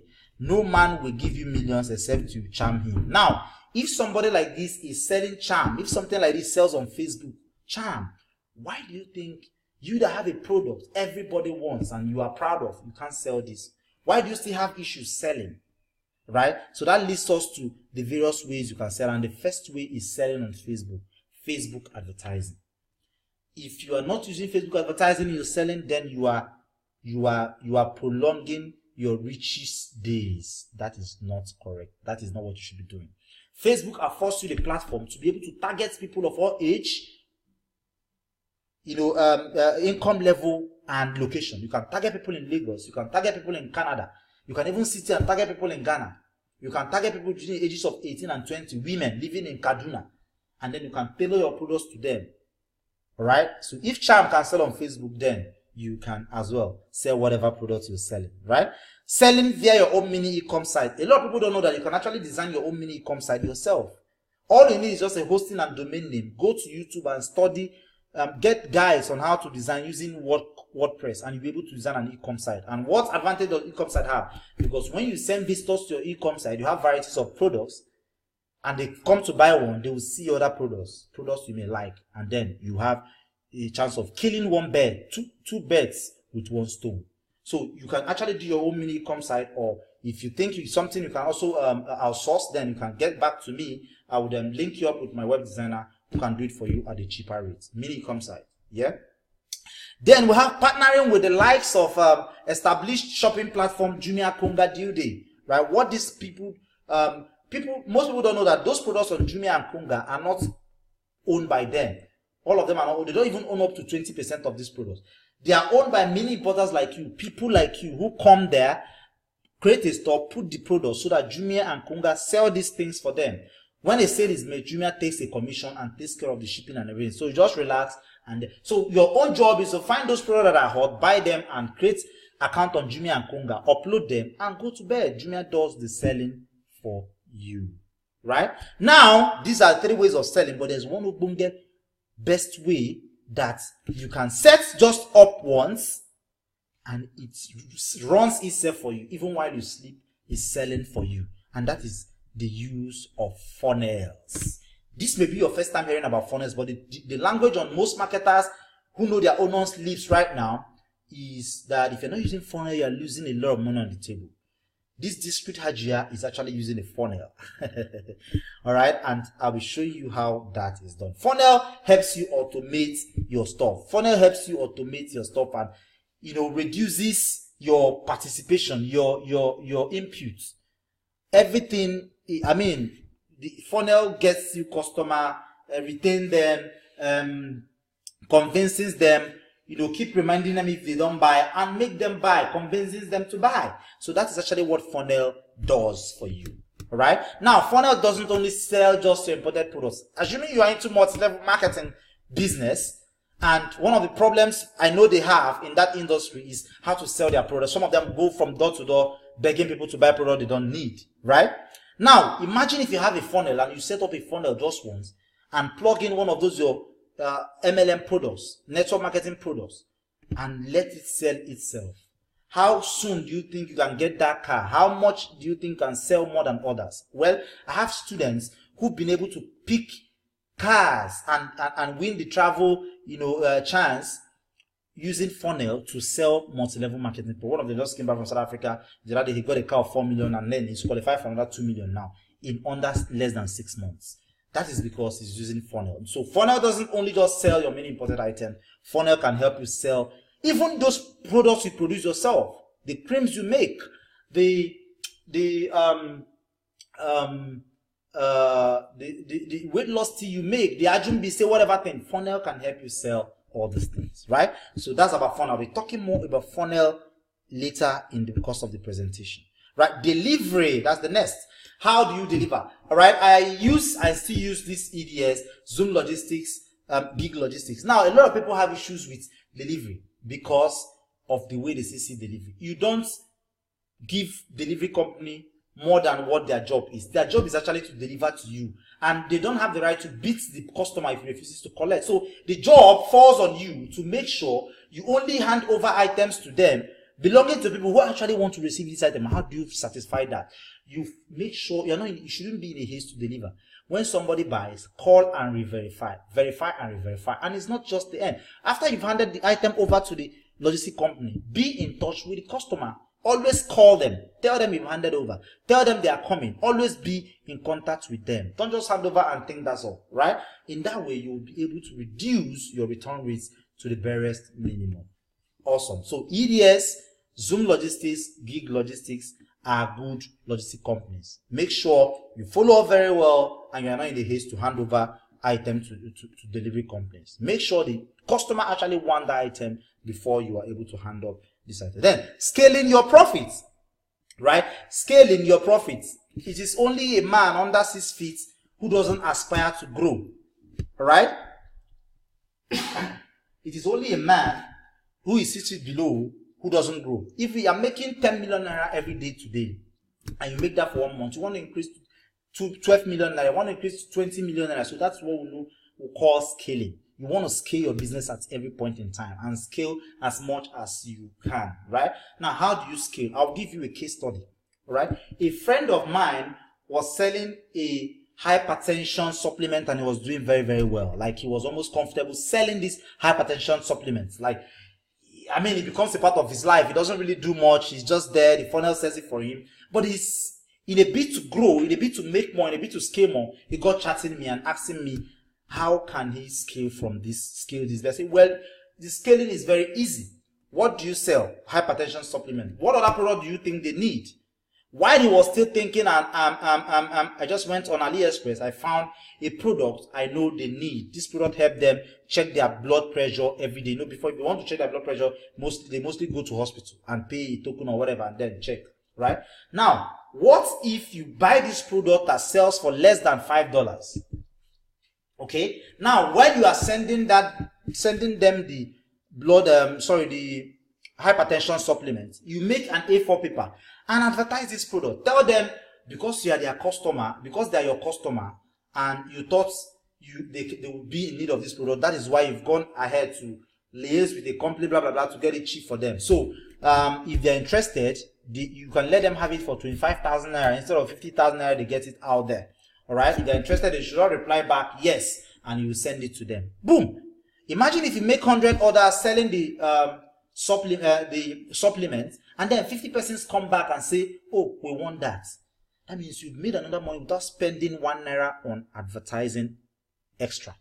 No man will give you millions except you charm him. Now, if somebody like this is selling charm, if something like this sells on Facebook, charm, why do you think you that have a product everybody wants and you are proud of, you can't sell this? Why do you still have issues selling? Right? So that leads us to the various ways you can sell. And the first way is selling on Facebook. Facebook advertising. If you are not using Facebook advertising, you're selling, then you are prolonging your richest days. That is not correct. That is not what you should be doing. Facebook affords you the platform to be able to target people of all age, income level and location. You can target people in Lagos. You can target people in Canada. You can even sit here and target people in Ghana. You can target people between the ages of 18 and 20, women living in Kaduna, and then you can tailor your products to them. All right. So if charm can sell on Facebook, then you can as well sell whatever products you're selling, right? Selling via your own mini e-com site. A lot of people don't know that you can actually design your own mini e-com site yourself. All you need is just a hosting and domain name. Go to YouTube and study, get guides on how to design using WordPress, and you'll be able to design an e-com site. And what advantage does e-com site have? Because when you send visitors to your e-com site, you have varieties of products, and they come to buy one, they will see other products you may like, and then you have a chance of killing one bird, two birds with one stone. So you can actually do your own mini e-com site, or if you think it's something you can also outsource, then you can get back to me. I would link you up with my web designer who can do it for you at a cheaper rate. Mini e-com site, yeah. Then we have partnering with the likes of established shopping platform Jumia, Konga, Due Day, right? What these people, most people don't know that those products on Jumia and Konga are not owned by them. All of them are not, they don't even own up to 20% of these products. They are owned by many importers like you, people like you who come there, create a store, put the products so that Jumia and Konga sell these things for them. When a sale is made, Jumia takes a commission and takes care of the shipping and everything. So you just relax. And so your own job is to find those products that are hot, buy them, and create account on Jumia and Konga, upload them, and go to bed. Jumia does the selling for you. Right? Now, these are 3 ways of selling, but there's one Ubunge best way that you can set just up once and it runs itself for you. Even while you sleep, it's selling for you. And that is the use of funnels. This may be your first time hearing about funnels, but the language on most marketers who know their owner's lips right now is that if you're not using funnel, you're losing a lot of money on the table. This discrete Hajia is actually using a funnel. All right, and I will show you how that is done. Funnel helps you automate your stuff. Funnel helps you automate your stuff and, you know, reduces your participation, your inputs. Everything, I mean, the funnel gets you customer, retain them, convinces them, you know, keep reminding them if they don't buy and make them buy, convinces them to buy. So that is actually what funnel does for you. All right. Now, funnel doesn't only sell just your imported products. Assuming you are into multi-level marketing business, and one of the problems I know they have in that industry is how to sell their products. Some of them go from door to door begging people to buy products they don't need. Right. Now, imagine if you have a funnel and you set up a funnel just once and plug in one of those your MLM products, network marketing products, and let it sell itself. How soon do you think you can get that car? How much do you think can sell more than others? Well, I have students who've been able to pick cars and win the travel, you know, chance using funnel to sell multi-level marketing. But one of them just came back from South Africa. The other day he got a car of 4 million and then he's qualified for another 2 million now in under less than 6 months. That is because he's using funnel. So funnel doesn't only just sell your main imported item. Funnel can help you sell even those products you produce yourself, the creams you make, the weight loss tea you make, the ajumbi, say whatever thing. Funnel can help you sell all these things, right? So that's about funnel. I'll be talking more about funnel later in the course of the presentation, right? Delivery, that's the next. How do you deliver? All right, I still use this EDS, Zoom Logistics, Gig Logistics. Now, a lot of people have issues with delivery because of the way they see delivery. You don't give delivery company more than what their job is. Their job is actually to deliver to you, and they don't have the right to beat the customer if he refuses to collect. So the job falls on you to make sure you only hand over items to them belonging to people who actually want to receive this item. How do you satisfy that? You make sure you shouldn't be in a haste to deliver. When somebody buys, call and re-verify, verify and re-verify. And it's not just the end. After you've handed the item over to the logistic company, be in touch with the customer. Always call them. Tell them you've handed over. Tell them they are coming. Always be in contact with them. Don't just hand over and think that's all, right? In that way, you'll be able to reduce your return rates to the barest minimum. Awesome. So EDS, Zoom Logistics, Gig Logistics are good logistic companies. Make sure you follow up very well and you're not in the haste to hand over items to delivery companies. Make sure the customer actually wants the item before you are able to hand up this item. Then, scaling your profits, right? Scaling your profits. It is only a man under 6 feet who doesn't aspire to grow, right? It is only a man who is 6 feet below who doesn't grow. If we are making 10 million naira every day today, and you make that for 1 month, you want to increase to 12 million naira, you want to increase to 20 million naira. So that's what we call scaling. You want to scale your business at every point in time and scale as much as you can, right? Now, how do you scale? I'll give you a case study, right? A friend of mine was selling a hypertension supplement and he was doing very, very well. Like, he was almost comfortable selling this hypertension supplements. Like, I mean, it becomes a part of his life. He doesn't really do much. He's just there. The funnel sells it for him. But he's in a bit to grow, in a bit to make more, in a bit to scale more. He got chatting me and asking me, how can he scale from this, scale this? I say, well, the scaling is very easy. What do you sell? Hypertension supplement. What other product do you think they need? While he was still thinking, I just went on AliExpress. I found a product I know they need. This product helped them check their blood pressure every day. You know, before, if they want to check their blood pressure, they mostly go to hospital and pay a token or whatever and then check, right? Now, what if you buy this product that sells for less than $5? Okay, now when you are sending them the the hypertension supplement, you make an A4 paper and advertise this product. Tell them, because you are their customer, because they are your customer, and you thought they will be in need of this product. That is why you've gone ahead to liaise with a company, blah blah blah, to get it cheap for them. So if they're interested, you can let them have it for 25,000 naira instead of 50,000 naira. They get it out there. All right. If they're interested, they should not reply back yes, and you send it to them. Boom. Imagine if you make 100 orders selling the supplement, and then 50 persons come back and say, oh, we want that. That means you've made another money without spending 1 naira on advertising extra.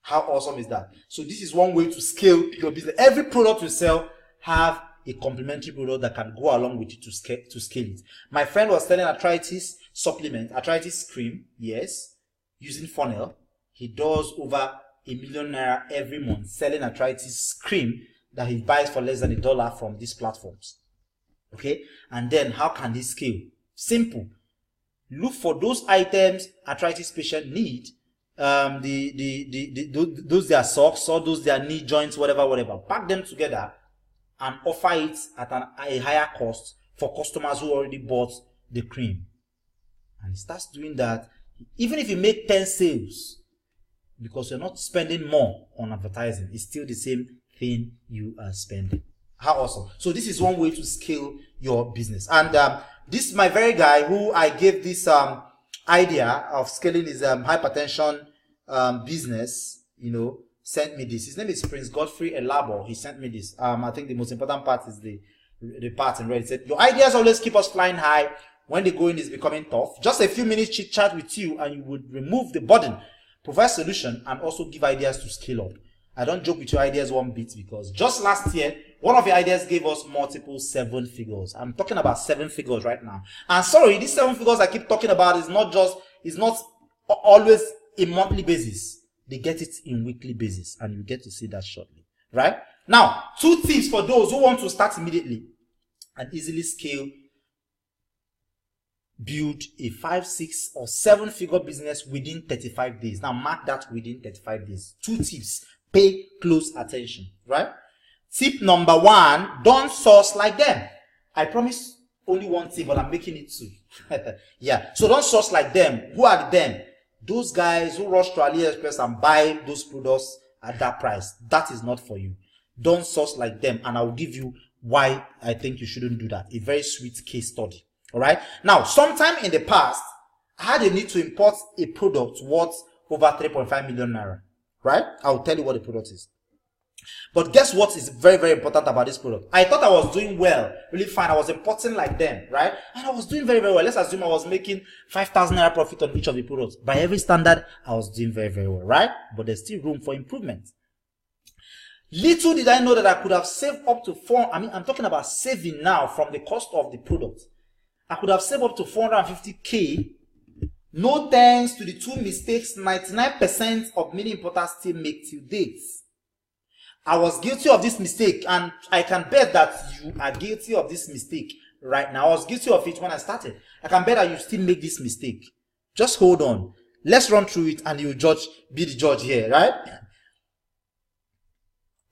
How awesome is that? So this is one way to scale your business. Every product you sell have a complementary product that can go along with it to scale it. My friend was selling arthritis supplement, arthritis cream, yes, using funnel. He does over $1 million naira every month selling arthritis cream that he buys for less than $1 from these platforms. Okay, and then how can this scale? Simple. Look for those items arthritis patient need. Those their socks or those their knee joints, whatever. Pack them together and offer it at a higher cost for customers who already bought the cream. And he starts doing that. Even if you make 10 sales, because you're not spending more on advertising, it's still the same thing you are spending. How awesome. So this is one way to scale your business. And this is my very guy who I gave this idea of scaling his hypertension business, sent me this. His name is Prince Godfrey Elabo. He sent me this. I think the most important part is the part in red. He said, your ideas always keep us flying high when the going is becoming tough. Just a few minutes chit chat with you and you would remove the burden, provide solution, and also give ideas to scale up. I don't joke with your ideas one bit, because just last year, one of your ideas gave us multiple 7 figures. I'm talking about 7 figures right now. And sorry, these 7 figures I keep talking about is not always a monthly basis. They get it in weekly basis, and you get to see that shortly. Right? Now, 2 tips for those who want to start immediately and easily scale, build a 5, 6, or 7 figure business within 35 days. Now, mark that within 35 days. 2 tips. Pay close attention, right? Tip number 1, don't source like them. I promise only 1 tip, but I'm making it 2. Yeah, so don't source like them. Who are them? Those guys who rush to AliExpress and buy those products at that price. That is not for you. Don't source like them, and I'll give you why I think you shouldn't do that. A very sweet case study. All right. Now, sometime in the past, I had a need to import a product worth over 3.5 million naira. Right? I'll tell you what the product is. But guess what is very, very important about this product? I thought I was doing well, really fine. I was importing like them, right? And I was doing very, very well. Let's assume I was making 5,000 naira profit on each of the products. By every standard, I was doing very, very well, right? But there's still room for improvement. Little did I know that I could have saved up to I'm talking about saving now from the cost of the product. I could have saved up to 450K. No thanks to the 2 mistakes 99% of many importers still make till date. I was guilty of this mistake, and I can bet that you are guilty of this mistake right now. I was guilty of it when I started. I can bet that you still make this mistake. Just hold on. Let's run through it and you be the judge here, right?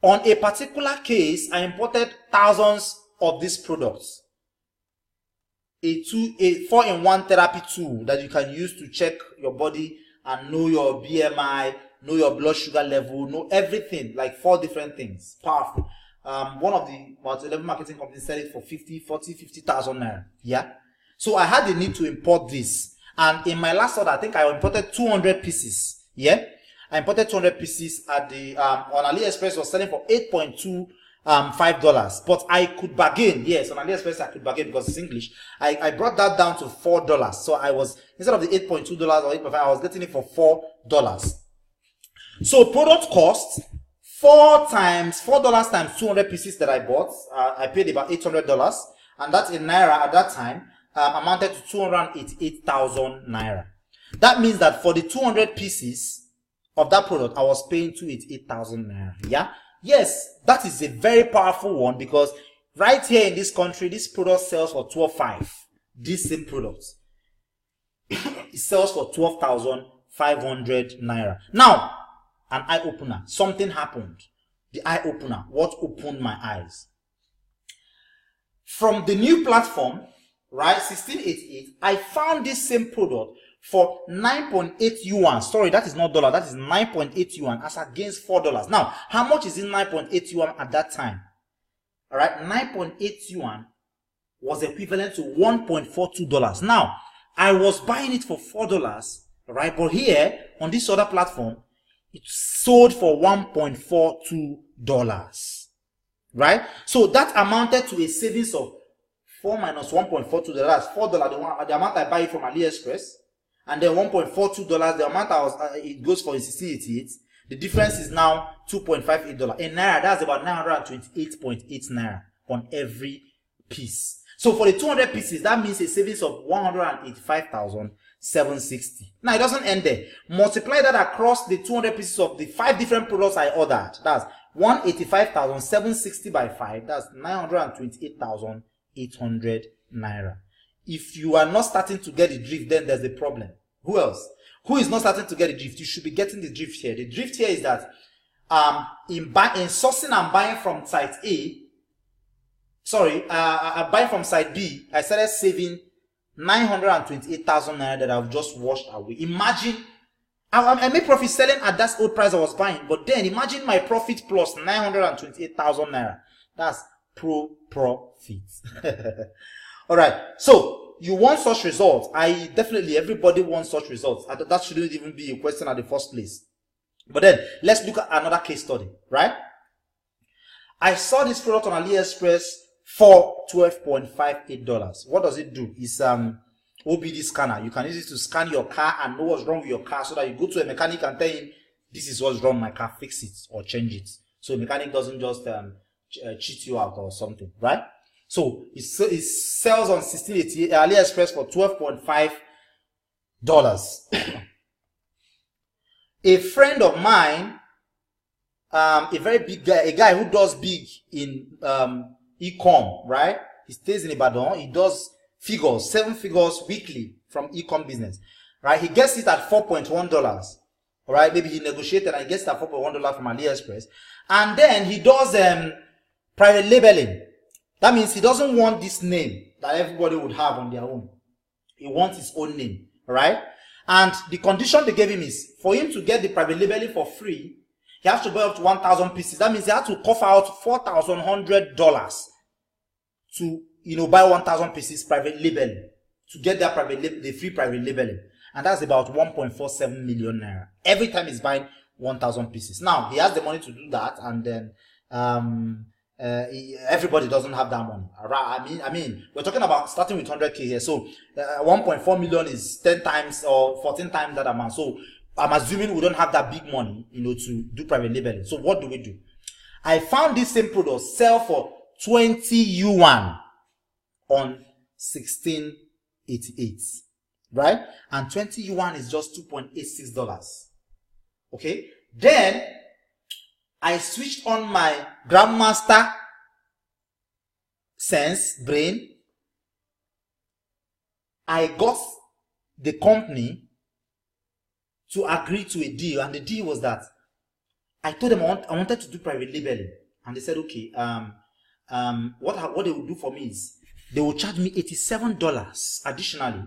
On a particular case, I imported thousands of these products. A 4-in-1 therapy tool that you can use to check your body and know your BMI, know your blood sugar level, know everything, like 4 different things. Powerful. One of the multi-level marketing companies sell it for 50,000 naira. Yeah. So I had the need to import this. And in my last order, I think I imported 200 pieces. Yeah. I imported 200 pieces at the, on AliExpress was selling for $8.25, but I could bargain. Yes, on AliExpress I could bargain because it's English. I brought that down to $4. So I was, instead of the $8.2 or $8.5, I was getting it for $4. So product cost, $4 times 200 pieces that I bought. I paid about $800, and that in naira at that time amounted to 288,000 naira. That means that for the 200 pieces of that product, I was paying 288,000 naira. Yeah. Yes, that is a very powerful one, because right here in this country, this product sells for 12.5. this same product. It sells for 12,500 naira. Now, an eye opener. Something happened. The eye opener. What opened my eyes? From the new platform, right, 1688, I found this same product for 9.8 yuan. Sorry, that is not dollar. That is 9.8 yuan as against $4. Now, how much is in 9.8 yuan at that time? All right, 9.8 yuan was equivalent to $1.42. Now, I was buying it for $4, right? But here, on this other platform, it sold for $1.42, right? So that amounted to a savings of 4 minus $1.42. That's $4, the amount I buy it from AliExpress, and then $1.42, the amount it goes for is 1688. The difference is now $2.58. In naira, that's about 928.8 naira on every piece. So for the 200 pieces, that means a savings of 185,760. Now it doesn't end there. Multiply that across the 200 pieces of the 5 different products I ordered. That's 185,760 by 5. That's 928,800 naira. If you are not starting to get the drift, then there's a problem. Who else? Who is not starting to get the drift? You should be getting the drift here. The drift here is that in sourcing and buying from site A, I buy from side B, I started saving 928,000 naira that I've just washed away. Imagine, I made profit selling at that old price I was buying, but then imagine my profit plus 928,000 naira. That's profit. Alright, so you want such results. Everybody wants such results. That shouldn't even be a question at the first place. But then, let's look at another case study, right? I saw this product on AliExpress for $12.58. What does it do? It's Ogidi scanner. You can use it to scan your car and know what's wrong with your car, so that you go to a mechanic and tell him, this is what's wrong with my car, fix it or change it. So the mechanic doesn't just cheat you out or something, right? So it sells on 1688 AliExpress for $12.5. A friend of mine, a very big guy, a guy who does big in e-com, right? He stays in Ibadan. He does 7 figures weekly from e-com business, right? He gets it at $4.1. All right, maybe he negotiated and he gets it at $4.1 from AliExpress, and then he does private labeling. That means he doesn't want this name that everybody would have on their own. He wants his own name, right? And the condition they gave him is for him to get the private labeling for free, he has to buy up to 1,000 pieces. That means he has to cough out $4,100 to, buy 1,000 pieces private labeling to get that the free private labeling. And that's about 1.47 million naira every time he's buying 1,000 pieces. Now, he has the money to do that, and then everybody doesn't have that money. I mean, we're talking about starting with 100K here. So 1.4 million is 10 times or 14 times that amount. So I'm assuming we don't have that big money, to do private labeling. So what do we do? I found this same product sell for 20 yuan on 1688, right? And 20 yuan is just $2.86. Okay. Then I switched on my grandmaster brain. I got the company to agree to a deal, and the deal was that I told them I wanted to do private labeling, and they said, okay, what they will do for me is they will charge me $87 additionally,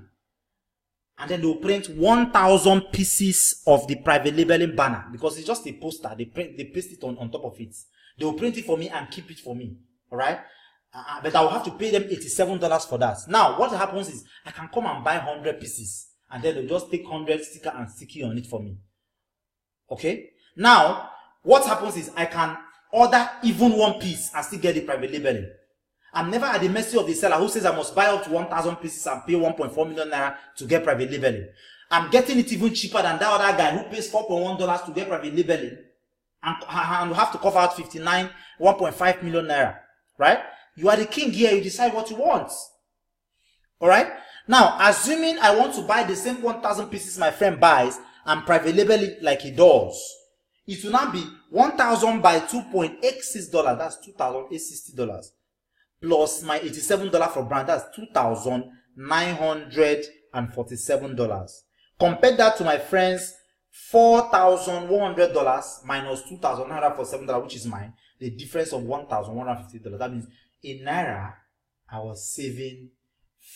and then they will print 1,000 pieces of the private labeling banner, because it's just a poster. They paste it on top of it. They will print it for me and keep it for me. All right. But I will have to pay them $87 for that. Now, what happens is I can come and buy 100 pieces, and then they'll just take 100 sticker and sticky on it for me. Okay. Now, what happens is I can order even one piece and still get the private labeling. I'm never at the mercy of the seller who says I must buy up to 1,000 pieces and pay 1.4 million naira to get private labeling. I'm getting it even cheaper than that other guy who pays $4.1 to get private labeling and have to cover out 1.5 million naira. Right? You are the king here. You decide what you want. All right? Now, assuming I want to buy the same 1,000 pieces my friend buys and private label it like he does, it will now be 1,000 by $2.86. That's $2,860. Plus my $87 for brand, that's $2,960. $947. Compare that to my friend's $4,100 minus $2,947, which is mine. The difference of $1,150. That means in Naira, I was saving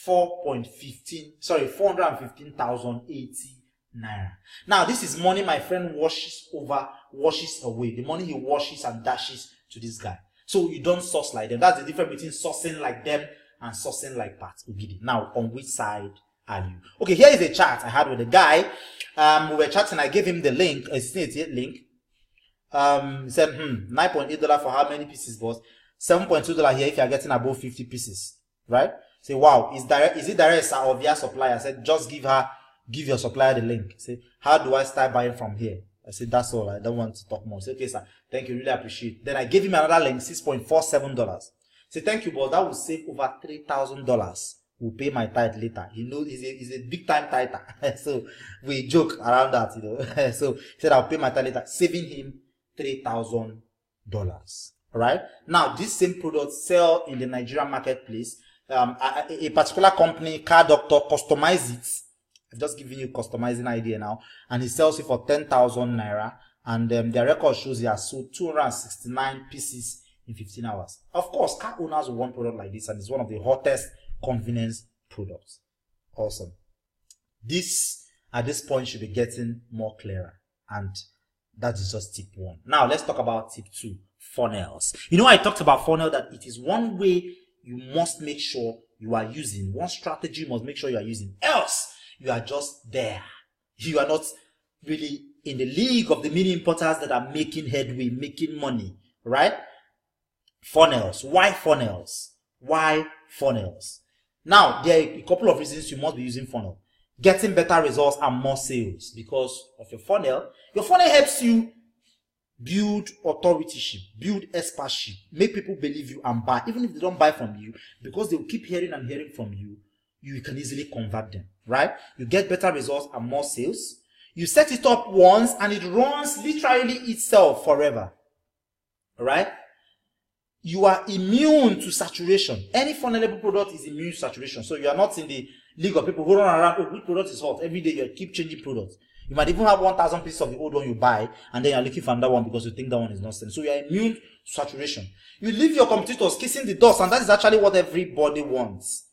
415,080 Naira. Now, this is money my friend washes away. The money he washes and dashes to this guy. So you don't source like them. That's the difference between sourcing like them and sourcing like Pat Ogidi. Now, on which side are you? Okay, here is a chat I had with a guy. We were chatting. I gave him the link, a link. He said, $9.8 for how many pieces, boss? $7.2 here if you are getting above 50 pieces, right? Say, wow, is it direct or via supplier? I said, just give your supplier the link. Say, how do I start buying from here? I said, that's all. I don't want to talk more. Say, okay, sir, thank you, really appreciate it. Then I gave him another link, $6.47. Say, thank you, boss. That will save over $3,000. We'll pay my tithe later. He knows he's a big time tither. So we joke around that, you know. So he said, I'll pay my tithe later, saving him $3,000. Right now, this same product sell in the Nigerian marketplace. A particular company, Car Doctor, customize it. I've just given you customizing idea now, and he sells it for 10,000 Naira. And their record shows he has sold 269 pieces in 15 hours. Of course, car owners will want product like this, and it's one of the hottest convenience products. Awesome. This at this point should be getting more clearer, and that is just tip 1. Now let's talk about tip 2, funnels. You know, I talked about funnel, that it is one way you must make sure you are using, one strategy you must make sure you are using, else you are just there. You are not really in the league of the mini importers that are making headway, making money, right? Funnels. Why funnels? Why funnels? Now, there are a couple of reasons you must be using funnel. Getting better results and more sales because of your funnel. Your funnel helps you build authorityship, build expertship, make people believe you and buy. Even if they don't buy from you, because they will keep hearing and hearing from you, you can easily convert them, right? You get better results and more sales. You set it up once and it runs literally itself forever, right? You are immune to saturation. Any funnelable product is immune to saturation. So you are not in the league of people who run around, oh, which product is hot? Every day you keep changing products. You might even have 1,000 pieces of the old one you buy, and then you're looking for another one because you think that one is nonsense. So you are immune to saturation. You leave your competitors kissing the dust, and that is actually what everybody wants.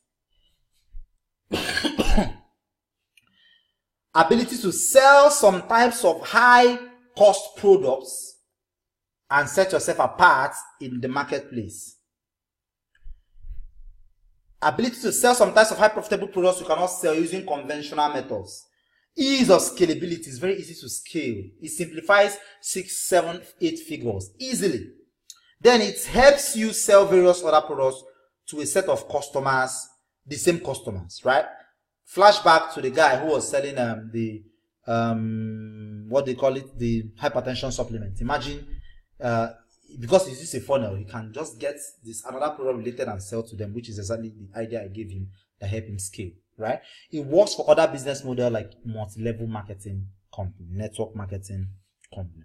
Ability to sell some types of high cost products and set yourself apart in the marketplace. Ability to sell some types of high profitable products you cannot sell using conventional methods. Ease of scalability is very easy to scale. It simplifies 6, 7, 8 figures easily. Then it helps you sell various other products to a set of customers, the same customers, right? Flashback to the guy who was selling what they call it, the hypertension supplement. Imagine, because it's just a funnel, he can just get this another product related and sell to them, which is exactly the idea I gave him that helped him scale, right? It works for other business models like multi-level marketing company, network marketing company.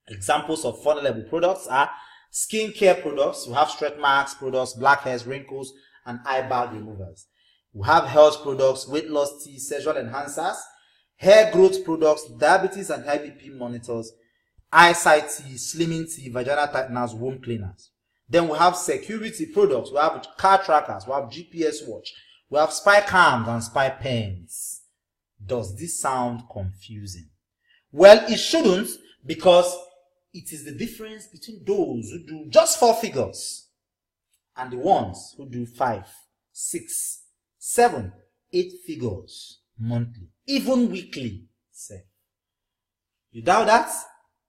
Examples of funnel-level products are skincare products. We have stretch marks products, blackheads, wrinkles, and eye bag removers. We have health products, weight loss tea, sexual enhancers, hair growth products, diabetes and high BP monitors, eyesight tea, slimming tea, vaginal tighteners, womb cleaners. Then we have security products. We have car trackers. We have GPS watch. We have spy cams and spy pens. Does this sound confusing? Well, it shouldn't, because it is the difference between those who do just 4 figures and the ones who do 5, 6, 7, 8 figures monthly, even weekly. Say, you doubt that?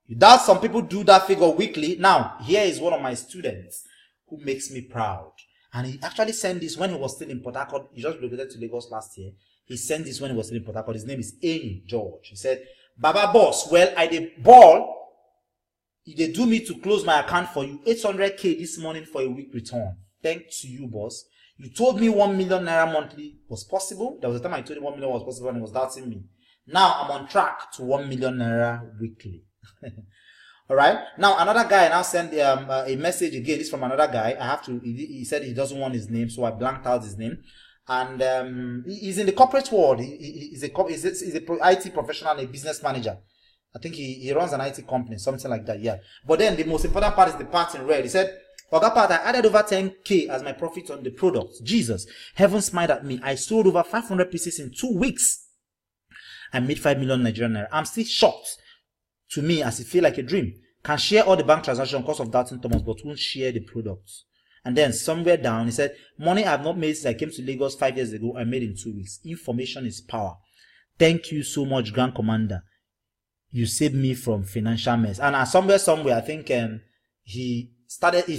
You doubt some people do that figure weekly? Now, here is one of my students who makes me proud. And he actually sent this when he was still in Port Harcourt. He just relocated to Lagos last year. He sent this when he was still in Port Harcourt. His name is Amy George. He said, Baba boss, well, I did ball. They do me to close my account for you. 800K this morning for a week return. Thanks to you, boss. You told me 1 million naira monthly was possible. There was a time I told him 1 million was possible and he was doubting me. Now I'm on track to 1 million naira weekly. All right. Now another guy now sent a message again. This is from another guy. I have to. He said he doesn't want his name, so I blanked out his name. and he's in the corporate world. He's a IT professional, a business manager. I think he runs an IT company, something like that, yeah. But then the most important part is the part in red. He said, for that part, I added over 10K as my profit on the product. Jesus, heaven smiled at me. I sold over 500 pieces in 2 weeks. I made 5 million Nigerian naira. I'm still shocked. To me, as it feel like a dream. Can share all the bank transactions because of doubting Thomas, but won't share the products. And then somewhere down, he said, money I have not made since I came to Lagos 5 years ago, I made in 2 weeks. Information is power. Thank you so much, Grand Commander. You saved me from financial mess. And somewhere, I think he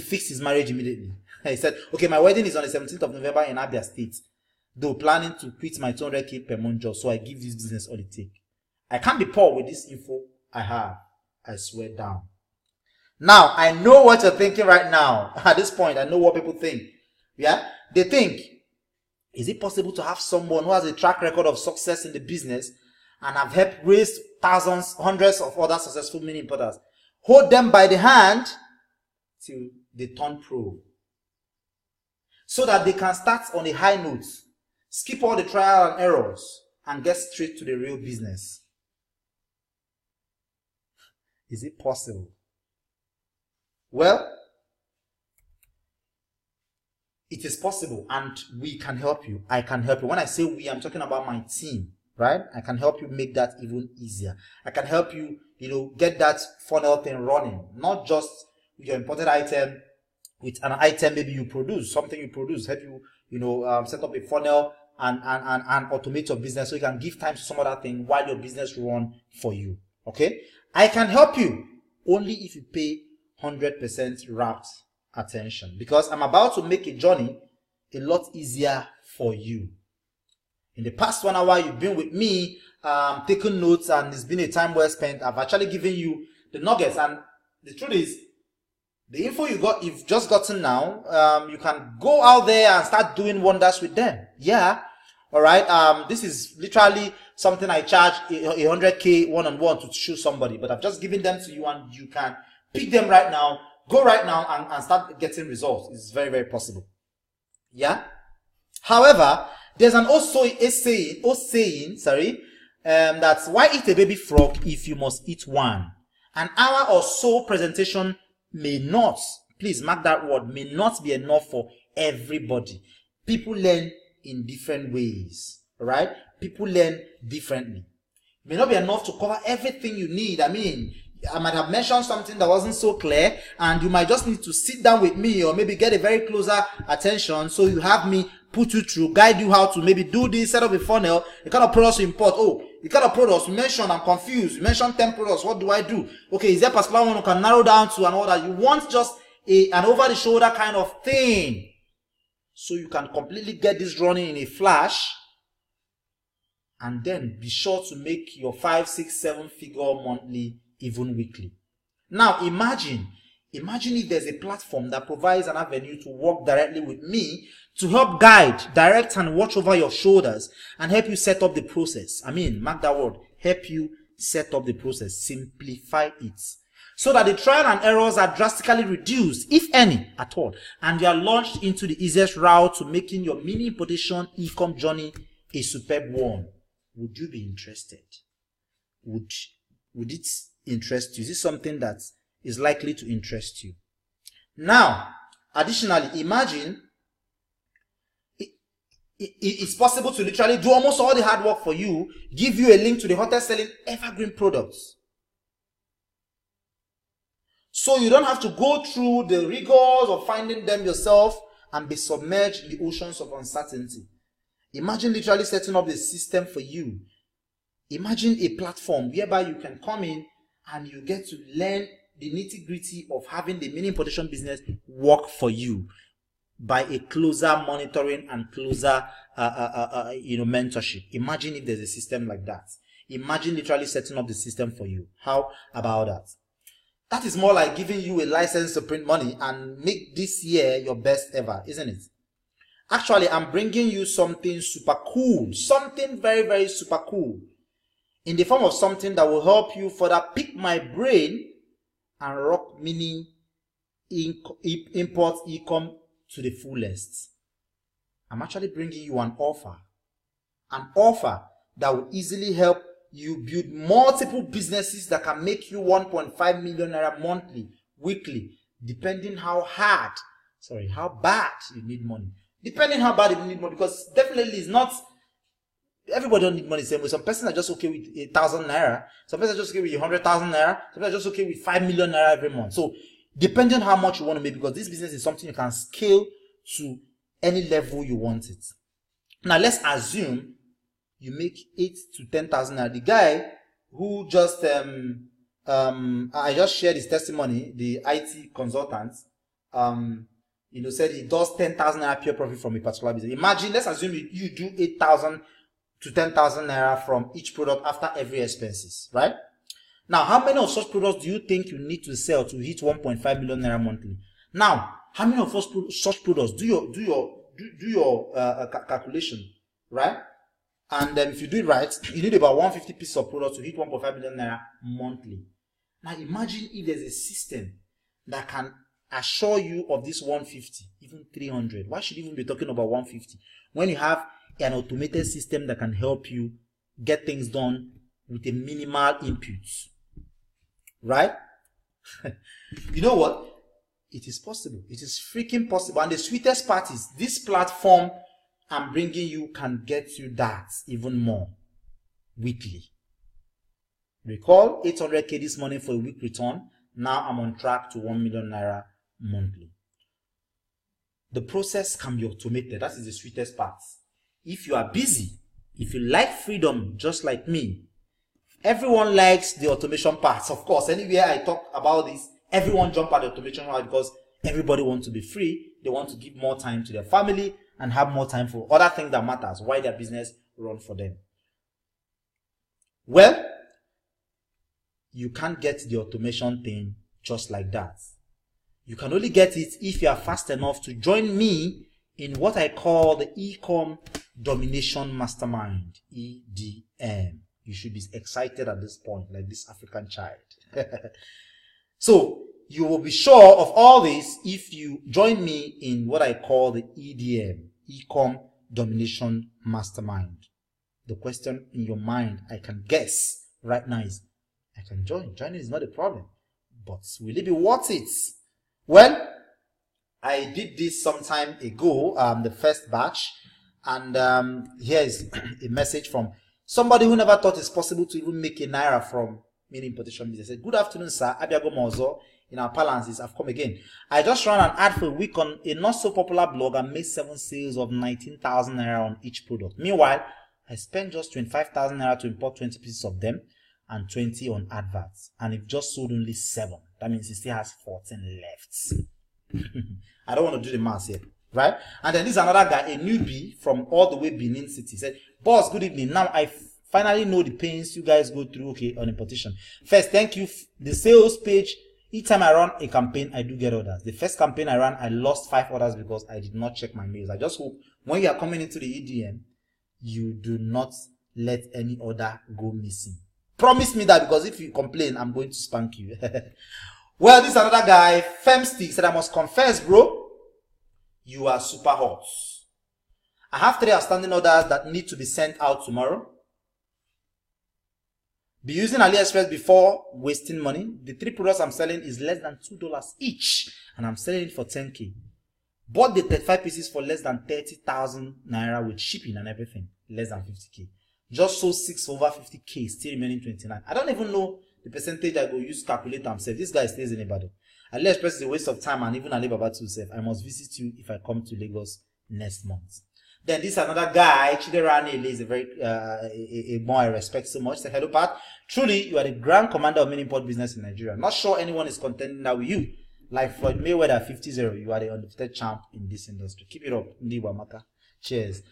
fixed his marriage immediately. He said, okay, my wedding is on the 17th of November in Abia State. Though planning to quit my 200K per month job, so I give this business all it takes. I can't be poor with this info I have. I swear down. Now, I know what you're thinking right now. At this point, I know what people think. Yeah? They think, is it possible to have someone who has a track record of success in the business and have helped raise thousands, hundreds of other successful mini importers, hold them by the hand till they turn pro, so that they can start on a high note, skip all the trial and errors, and get straight to the real business? Is it possible? Well, it is possible, and we can help you. I can help you. When I say we, I'm talking about my team, right? I can help you make that even easier. I can help you, get that funnel thing running, not just with your imported item, with an item maybe you produce, something you produce, help you, set up a funnel and automate your business so you can give time to some other thing while your business run for you. Okay? I can help you only if you pay 100% rapt attention, because I'm about to make a journey a lot easier for you. In the past 1 hour you've been with me, taking notes, and it's been a time well spent. I've actually given you the nuggets, and the truth is, the info you've just gotten now, you can go out there and start doing wonders with them. Yeah. All right. This is literally something I charge 100K one-on-one to show somebody, but I've just given them to you, and you can pick them right now, go right now and start getting results. It's very, very possible. Yeah. However, there's an saying, that's why eat a baby frog if you must eat one. An hour or so presentation may not, please mark that word, may not be enough for everybody. People learn in different ways, right? People learn differently. It may not be enough to cover everything you need. I mean, I might have mentioned something that wasn't so clear, and you might just need to sit down with me, or maybe get a very closer attention, so you have me put you through, guide you how to maybe do this, set up a funnel, the kind of products you import. Oh, the kind of products you mentioned, I'm confused. You mentioned 10 products. What do I do? Okay, is there a particular one you can narrow down to and all that? You want just an over-the-shoulder kind of thing, so you can completely get this running in a flash, and then be sure to make your 5, 6, 7 figure monthly, even weekly. Now imagine if there's a platform that provides an avenue to work directly with me to help guide, direct, and watch over your shoulders and help you set up the process. I mean, mark that word, help you set up the process, simplify it, so that the trial and errors are drastically reduced, if any at all, and you are launched into the easiest route to making your mini importation e-com journey a superb one. Would you be interested? Would it interest you? Is this something that is likely to interest you? Now, additionally, imagine it's possible to literally do almost all the hard work for you, give you a link to the hottest selling evergreen products, so you don't have to go through the rigors of finding them yourself and be submerged in the oceans of uncertainty. Imagine literally setting up the system for you. Imagine a platform whereby you can come in and you get to learn the nitty-gritty of having the mini importation business work for you by a closer monitoring and closer mentorship. Imagine if there's a system like that. Imagine literally setting up the system for you. How about that? That is more like giving you a license to print money and make this year your best ever, isn't it? Actually, I'm bringing you something super cool, something very, very super cool, in the form of something that will help you further pick my brain and rock mini import e-com to the fullest. I'm actually bringing you an offer that will easily help you build multiple businesses that can make you 1.5 million naira monthly, weekly, depending how bad you need money. Depending how bad you need money, because definitely it's not, everybody don't need money the same way. Some persons are just okay with 1,000 naira. Some persons are just okay with 100,000 naira. Some persons are just okay with 5 million naira every month. So depending on how much you want to make, because this business is something you can scale to any level you want it. Now let's assume you make 8 to 10,000 naira. The guy who just I just shared his testimony, the IT consultant, said he does 10,000 naira pure profit from a particular business. Imagine, let's assume you do 8,000 to 10,000 naira from each product after every expenses, right? Now, how many of such products do you think you need to sell to hit 1.5 million naira monthly? Now, how many of such products do your calculation, right? And if you do it right, you need about 150 pieces of products to hit 1.5 million naira monthly. Now, imagine if there's a system that can assure you of this 150, even 300. Why should you even be talking about 150 when you have an automated system that can help you get things done with a minimal input, right? You know what? It is possible. It is freaking possible. And the sweetest part is this platform I'm bringing you can get you that even more weekly. Recall 800k this morning for a week return. Now I'm on track to 1 million naira monthly. The process can be automated. That is the sweetest part. If you are busy, if you like freedom just like me, everyone likes the automation parts. Of course, anywhere I talk about this, everyone jump at the automation part because everybody wants to be free. They want to give more time to their family and have more time for other things that matters, why their business run for them. Well, you can't get the automation thing just like that. You can only get it if you are fast enough to join me in what I call the Ecom Domination Mastermind, EDM. You should be excited at this point, like this African child. So you will be sure of all this if you join me in what I call the EDM, Ecom Domination Mastermind. The question in your mind, I can guess right now, is I can join. Joining is not a problem, but will it be worth it? Well, I did this some time ago, the first batch, and here is a message from somebody who never thought it's possible to even make a naira from mini importation business. Said, "Good afternoon, sir. Abiago Mozo in our balances. I've come again. I just ran an ad for a week on a not so popular blog and made 7 sales of 19,000 naira on each product. Meanwhile, I spent just 25,000 naira to import 20 pieces of them and 20 on adverts, and it just sold only 7. That means it still has 14 left." I don't want to do the math here, right? And then this is another guy, a newbie from all the way Benin City. Said, "Boss, good evening. Now I finally know the pains you guys go through, okay, on importation. First, thank you. The sales page, each time I run a campaign, I do get orders. The first campaign I ran, I lost 5 orders because I did not check my mails. I just hope when you are coming into the EDM, you do not let any order go missing. Promise me that, because if you complain, I'm going to spank you." Well, this is another guy, Femstick, said, "I must confess, bro, you are super hot. I have 3 outstanding orders that need to be sent out tomorrow. Be using AliExpress before wasting money. The 3 products I'm selling is less than $2 each, and I'm selling it for 10k. Bought the 35 pieces for less than 30,000 naira with shipping and everything, less than 50k. Just sold 6 for over 50k, still remaining 29. I don't even know the percentage I go use to calculate myself. This guy stays in Ibadan. AliExpress is a waste of time, and even Alibaba too safe. I must visit you if I come to Lagos next month." Then this another guy, Chiderani, is a very a boy I respect so much. Say, "Hello, Pat. Truly, you are the grand commander of mini import business in Nigeria. Not sure anyone is contending that with you. Like Floyd Mayweather 50-0, you are the undefeated champ in this industry. Keep it up. Ndiwamaka. Cheers."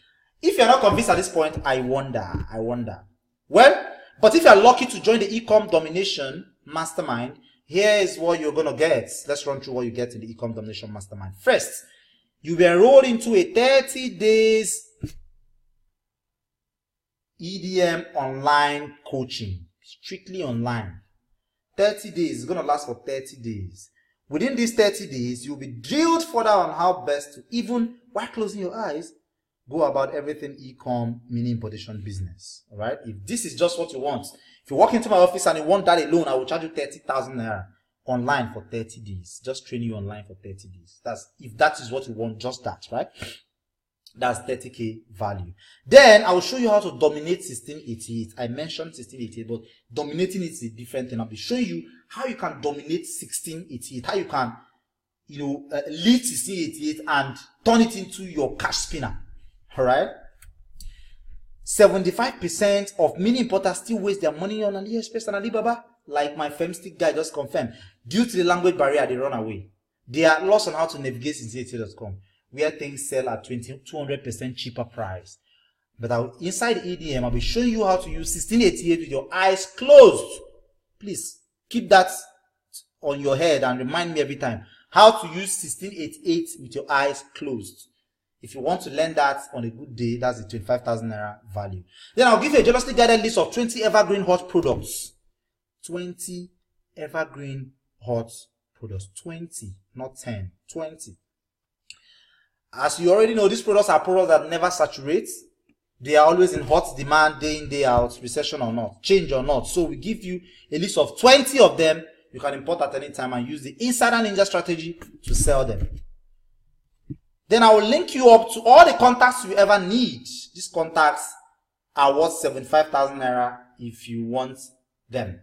If you're not convinced at this point, I wonder. Well, but if you're lucky to join the Ecom Domination Mastermind, here is what you're going to get. Let's run through what you get in the Ecom Domination Mastermind. First, you'll be enrolled into a 30 days EDM online coaching. Strictly online. 30 days. It's going to last for 30 days. Within these 30 days, you'll be drilled further on how best to, even while closing your eyes, go about everything e-com mini importation business. All right. If this is just what you want, if you walk into my office and you want that alone, I will charge you 30,000 naira online for 30 days. Just train you online for 30 days. That's if that is what you want, just that, right? That's 30k value. Then I will show you how to dominate 1688. I mentioned 1688, but dominating it is a different thing. I'll be showing you how you can dominate 1688, how you can, lead 1688 and turn it into your cash spinner. All right. 75% of mini importers still waste their money on AliExpress and Alibaba, like my Femstick guy just confirmed. Due to the language barrier, they run away. They are lost on how to navigate 1688.com. where things sell at 200% cheaper price. But inside EDM, I'll be showing you how to use 1688 with your eyes closed. Please keep that on your head and remind me every time how to use 1688 with your eyes closed. If you want to learn that on a good day, that's the 25,000 naira value. Then I'll give you a jealously guided list of 20 evergreen hot products. 20 evergreen hot products. 20, not 10. 20. As you already know, these products are products that never saturate. They are always in hot demand day in, day out, recession or not, change or not. So we give you a list of 20 of them you can import at any time and use the Insider Ninja strategy to sell them. Then I will link you up to all the contacts you ever need. These contacts are worth 75,000 naira if you want them.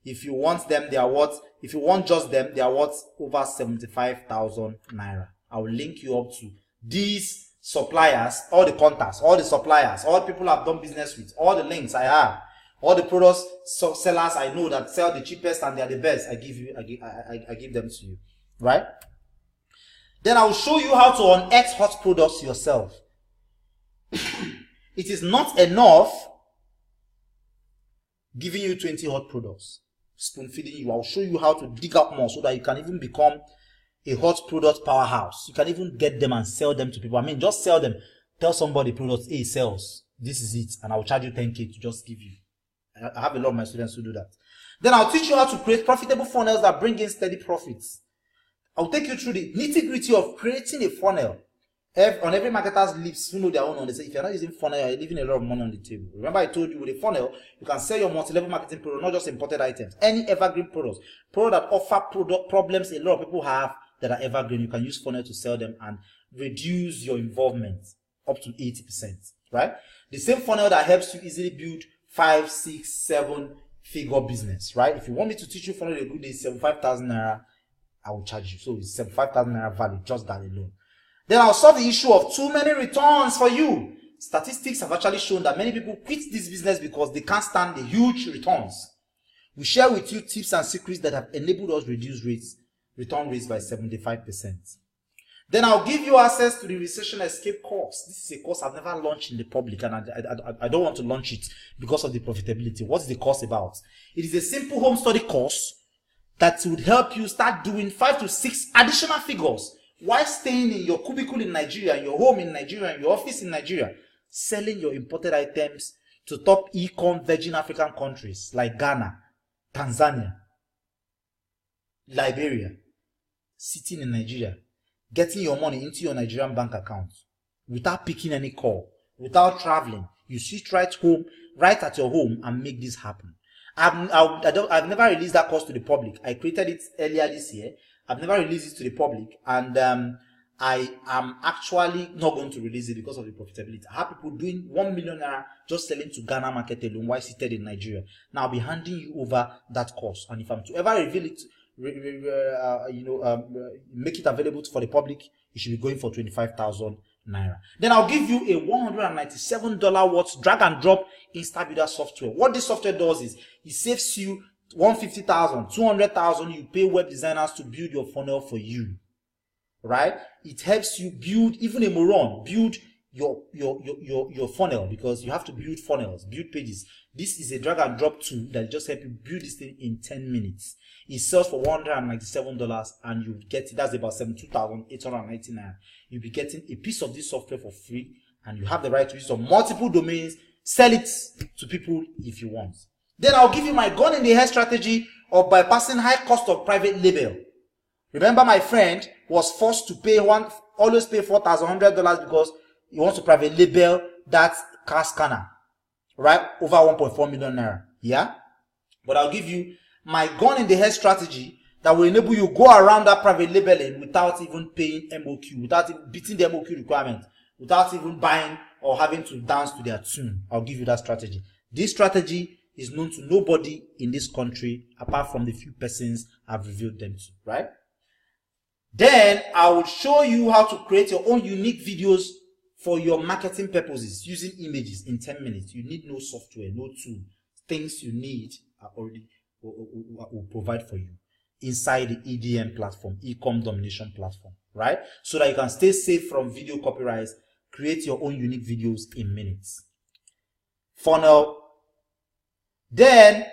If you want them, they are worth, if you want just them, they are worth over 75,000 naira. I will link you up to these suppliers, all the contacts, all the suppliers, all the people I've done business with, all the links I have, all the products, sellers I know that sell the cheapest and they are the best. I give them to you, right? Then I will show you how to unearth hot products yourself. It is not enough giving you 20 hot products, spoon feeding you. I will show you how to dig up more so that you can even become a hot product powerhouse. You can even get them and sell them to people. I mean, just sell them. Tell somebody product A sells. This is it. And I will charge you 10k to just give you. I have a lot of my students who do that. Then I'll teach you how to create profitable funnels that bring in steady profits. I'll take you through the nitty-gritty of creating a funnel. On every marketer's lips, who know their own, they say, if you're not using funnel, you're leaving a lot of money on the table. Remember I told you with a funnel, you can sell your multi-level marketing product, not just imported items. Any evergreen products. Products that offer product problems a lot of people have that are evergreen. You can use funnel to sell them and reduce your involvement up to 80%. Right? The same funnel that helps you easily build 5, 6, 7 figure business. Right? If you want me to teach you funnel a good day, 75,000 naira, I will charge you. So it's 75,000 naira value, just that alone. Then I'll solve the issue of too many returns for you. Statistics have actually shown that many people quit this business because they can't stand the huge returns. We share with you tips and secrets that have enabled us reduce return rates by 75%. Then I'll give you access to the recession escape course. This is a course I've never launched in the public, and I don't want to launch it because of the profitability. What's the course about? It is a simple home study course that would help you start doing 5 to 6 additional figures while staying in your cubicle in Nigeria, in your home in Nigeria, in your office in Nigeria, selling your imported items to top e-com virgin African countries like Ghana, Tanzania, Liberia, sitting in Nigeria, getting your money into your Nigerian bank account without picking any call, without traveling. You sit right home, right at your home, and make this happen. I've never released that course to the public. I created it earlier this year. I've never released it to the public, and I am actually not going to release it because of the profitability. I have people doing 1 million naira just selling to Ghana market alone while seated in Nigeria. Now I'll be handing you over that course, and if I'm to ever reveal it, make it available for the public, you should be going for 25,000 naira. Then I'll give you a $197 worth drag and drop InstaBuilder software. What this software does is it saves you 150,000, 200,000. You pay web designers to build your funnel for you, right? It helps you build, even a moron, build your funnel, because you have to build funnels, build pages. This is a drag and drop tool that just help you build this thing in 10 minutes. It sells for $197 and you get it. That's about 72,899. You'll be getting a piece of this software for free, and you have the right to use on multiple domains. Sell it to people if you want. Then I'll give you my gun in the head strategy of bypassing high cost of private label. Remember, my friend was forced to always pay $4,100 because you want to private label that car scanner, right? Over 1.4 million naira. Yeah. But I'll give you my gun in the head strategy that will enable you go around that private labeling without even paying MOQ, without even beating the MOQ requirement, without even buying or having to dance to their tune. I'll give you that strategy. This strategy is known to nobody in this country apart from the few persons I've revealed them to, right? Then I will show you how to create your own unique videos for your marketing purposes using images in 10 minutes. You need no software, no tool. Things you need are already will provide for you inside the EDM platform, e-com domination platform, right? So that you can stay safe from video copyrights, create your own unique videos in minutes. Funnel. Then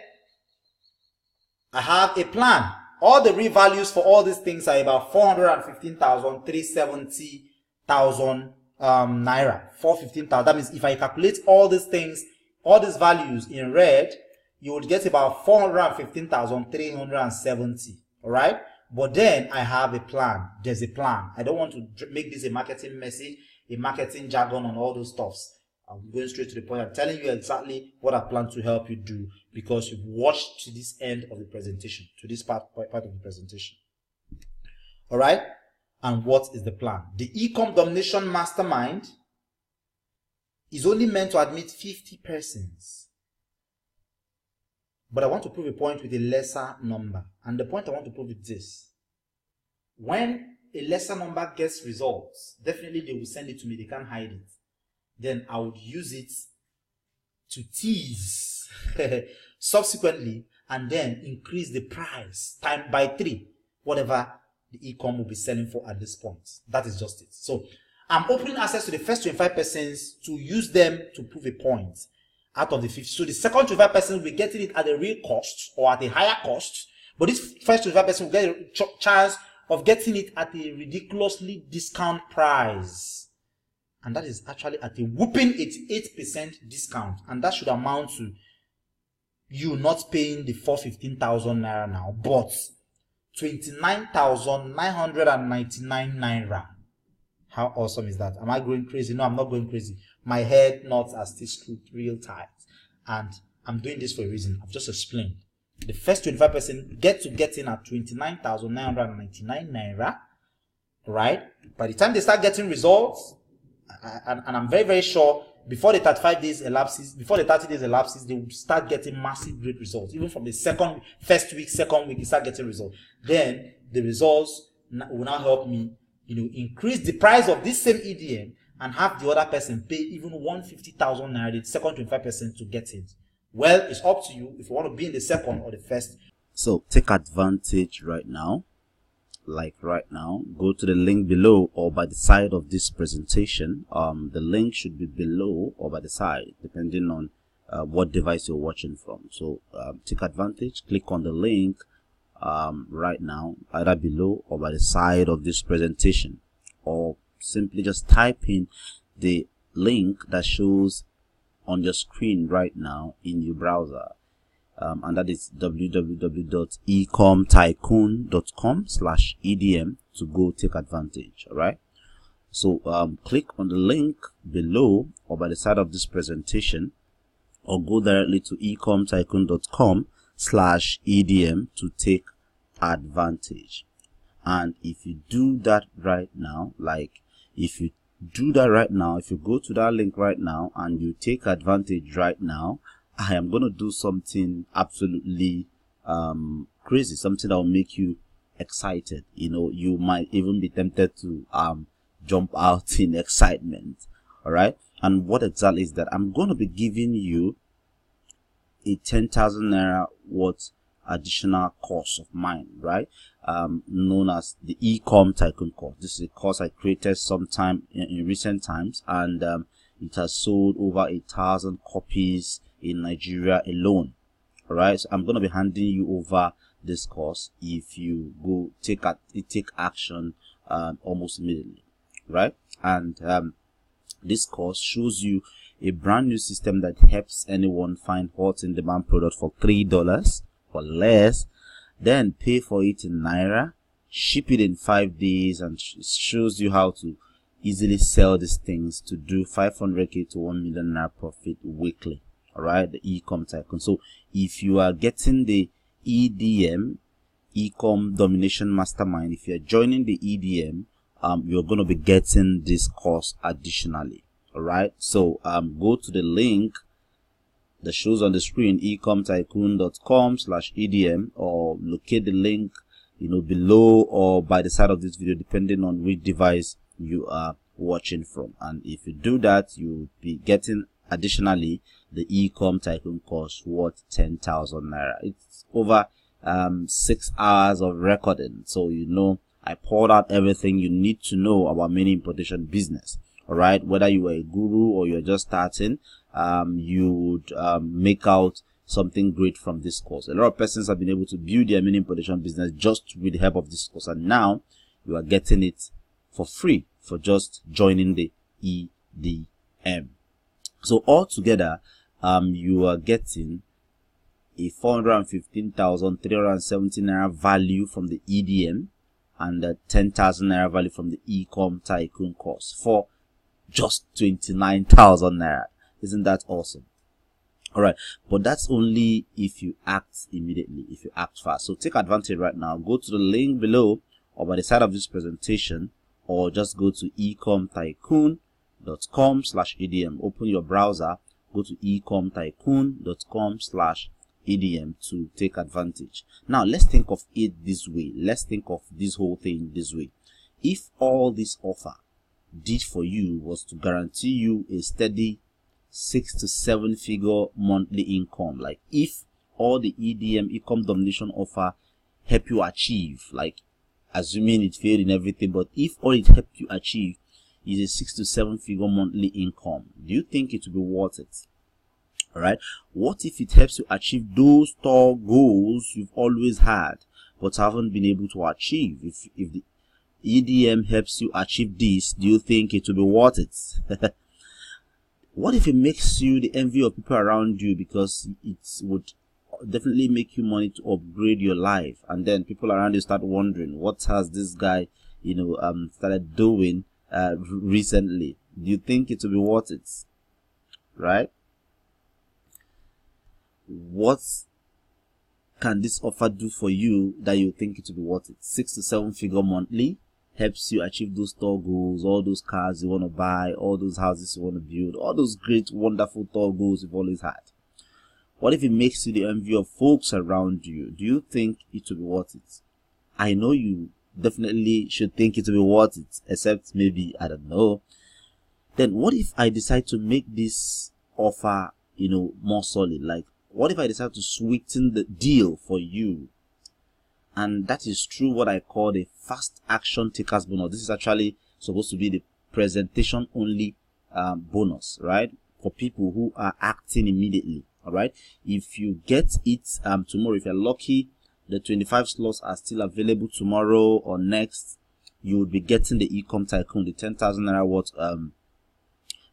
I have a plan. All the real values for all these things are about 415,000, 370,000 naira. 415,000. That means if I calculate all these things, all these values in red, you would get about 415,370. All right. But then I have a plan. There's a plan. I don't want to make this a marketing message, a marketing jargon on all those stuffs. I'm going straight to the point. I'm telling you exactly what I plan to help you do because you've watched to this end of the presentation, to this part of the presentation. All right. And what is the plan? The e-com domination mastermind is only meant to admit 50 persons. But I want to prove a point with a lesser number. And the point I want to prove is this. When a lesser number gets results, definitely they will send it to me. They can't hide it. Then I would use it to tease subsequently and then increase the price time by 3, whatever the e-com will be selling for at this point. That is just it. So I'm opening access to the first 25 persons to use them to prove a point out of the 50. So the second 25 persons will be getting it at a real cost or at a higher cost. But this first 25 persons will get a chance of getting it at a ridiculously discount price. And that is actually at a whooping 88% discount. And that should amount to you not paying the 415,000 naira now, but 29,999 naira. How awesome is that? Am I going crazy? No, I'm not going crazy. My head knots are still screwed real tight. And I'm doing this for a reason. I've just explained. The first 25% get in at 29,999 naira. Right? By the time they start getting results, and I'm very, very sure before the 35 days elapses, before the 30 days elapses, they will start getting massive great results. Even from the first week, second week, you start getting results. Then the results will now help me, increase the price of this same EDM and have the other person pay even 150,000 naira, the second 25% to get it. Well, it's up to you if you want to be in the second or the first. So take advantage right now. Like right now, go to the link below or by the side of this presentation. The link should be below or by the side, depending on what device you're watching from. So take advantage, click on the link right now, either below or by the side of this presentation, or simply just type in the link that shows on your screen right now in your browser. And that is www.ecomtycoon.com/EDM to go take advantage. All right. So click on the link below or by the side of this presentation, or go directly to ecomtycoon.com/EDM to take advantage. And if you do that right now, if you go to that link right now and you take advantage right now, I am going to do something absolutely crazy, something that will make you excited. You might even be tempted to jump out in excitement. All right. And what exactly is that? I'm going to be giving you a 10,000 naira worth additional course of mine, right? Known as the e-com tycoon course. This is a course I created sometime in recent times, and it has sold over 1,000 copies in Nigeria alone. All right, so I'm going to be handing you over this course if you go take action almost immediately, right? And this course shows you a brand new system that helps anyone find hot in demand product for $3 or less, then pay for it in naira, ship it in 5 days, and it shows you how to easily sell these things to do 500k to 1 million naira profit weekly. All right, the e-com tycoon. So if you are getting the EDM, e-com domination mastermind, if you're joining the EDM, you're going to be getting this course additionally. All right, so go to the link that shows on the screen, ecomtycoon.com/EDM, or locate the link below or by the side of this video, depending on which device you are watching from. And if you do that, you'll be getting additionally the e-com tycoon course worth 10,000 naira. It's over 6 hours of recording, so I poured out everything you need to know about mini importation business. All right, whether you are a guru or you're just starting, you would make out something great from this course. A lot of persons have been able to build their mini importation business just with the help of this course, and now you are getting it for free for just joining the EDM. So altogether, you are getting a 415,370 naira value from the EDM and a 10,000 naira value from the e-com tycoon course for just 29,000 naira. Isn't that awesome? All right, but that's only if you act immediately, if you act fast. So take advantage right now. Go to the link below or by the side of this presentation, or just go to ecomtycoon.com/EDM. Open your browser, go to ecomtycoon.com/EDM to take advantage. Now let's think of it this way. Let's think of this whole thing this way. If all this offer did for you was to guarantee you a steady 6 to 7 figure monthly income, like if all the EDM e-com domination offer help you achieve, like assuming it failed in everything, but if all it helped you achieve is a 6 to 7 figure monthly income, do you think it will be worth it? All right, what if it helps you achieve those tall goals you've always had but haven't been able to achieve? If the EDM helps you achieve this, do you think it will be worth it? What if it makes you the envy of people around you, because it would definitely make you money to upgrade your life, and then people around you start wondering, what has this guy started doing recently? Do you think it will be worth it? Right? What can this offer do for you that you think it will be worth it? 6 to 7 figure monthly, helps you achieve those tall goals, all those cars you want to buy, all those houses you want to build, all those great, wonderful tall goals you've always had. What if it makes you the envy of folks around you? Do you think it will be worth it? I know you definitely should think it will be worth it, except maybe, I don't know. Then what if I decide to make this offer, more solid? Like, what if I decide to sweeten the deal for you? And that is true what I call the fast action takers bonus. This is actually supposed to be the presentation only bonus, right? For people who are acting immediately. All right. If you get it tomorrow, if you're lucky, the 25 slots are still available tomorrow or next. You will be getting the e-com tycoon, the 10,000 naira worth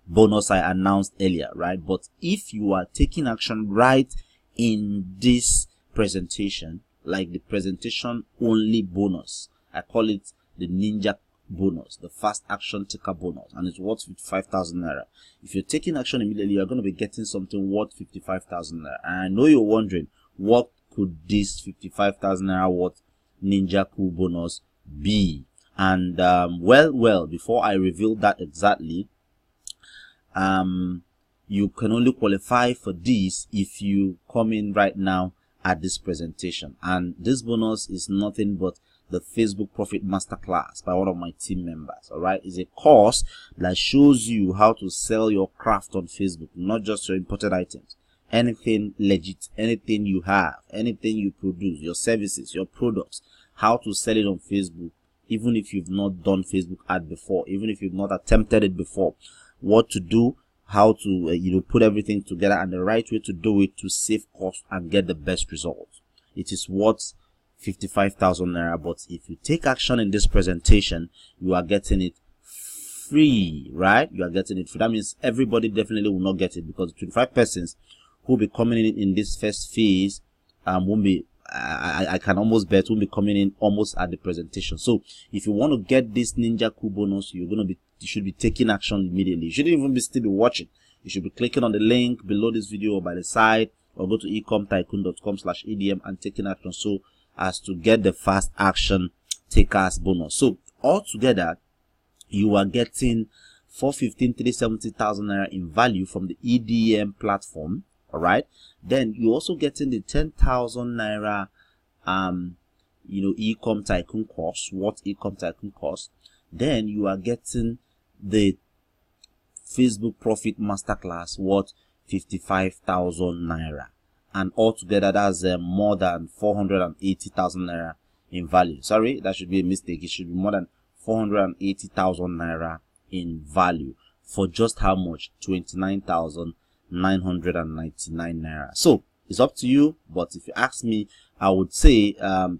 bonus I announced earlier, right? But if you are taking action right in this presentation, like the presentation only bonus, I call it the ninja bonus, the fast action taker bonus, and it's worth 55,000 naira. If you're taking action immediately, you're going to be getting something worth 55,000 naira. And I know you're wondering, what could this 55,000 naira worth ninja cool bonus be? And well, before I reveal that exactly, you can only qualify for this if you come in right now at this presentation. And this bonus is nothing but the Facebook Profit Masterclass by one of my team members. All right, it's a course that shows you how to sell your craft on Facebook, not just your imported items, anything legit, anything you have, anything you produce, your services, your products, how to sell it on Facebook, even if you've not done Facebook ad before, even if you've not attempted it before, what to do, how to put everything together, and the right way to do it to save cost and get the best results. It is worth 55,000 naira, but if you take action in this presentation, you are getting it free, right? You are getting it free. That means everybody definitely will not get it, because 25 persons who will be coming in this first phase won't be, I can almost bet, won't be coming in almost at the presentation. So if you want to get this ninja cool bonus, you're going to be taking action immediately. You shouldn't even still be watching. You should be clicking on the link below this video or by the side, or go to ecomtycoon.com/EDM and taking action so as to get the fast action takers bonus. So altogether, you are getting 415,370,000 naira in value from the EDM platform. All right. Then you're also getting the 10,000 naira, Ecom Tycoon course. What Ecom Tycoon course? Then you are getting the Facebook Profit Masterclass worth 55,000 naira, and altogether that's more than 480,000 naira in value. Sorry, that should be a mistake. It should be more than 480,000 naira in value for just how much? 29,999 naira. So it's up to you, but if you ask me, I would say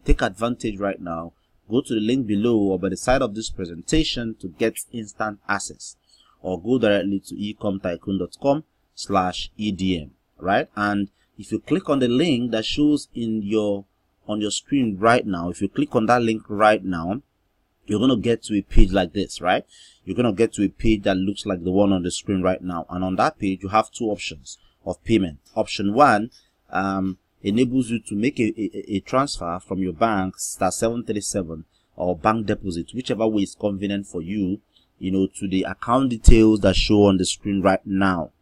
take advantage right now. Go to the link below or by the side of this presentation to get instant access, or go directly to ecomtycoon.com/EDM, right? And if you click on the link that shows on your screen right now, if you click on that link right now, you're going to get to a page like this, right? You're going to get to a page that looks like the one on the screen right now. And on that page, you have two options of payment. Option one enables you to make a transfer from your bank *737 or bank deposit, whichever way is convenient for you, to the account details that show on the screen right now.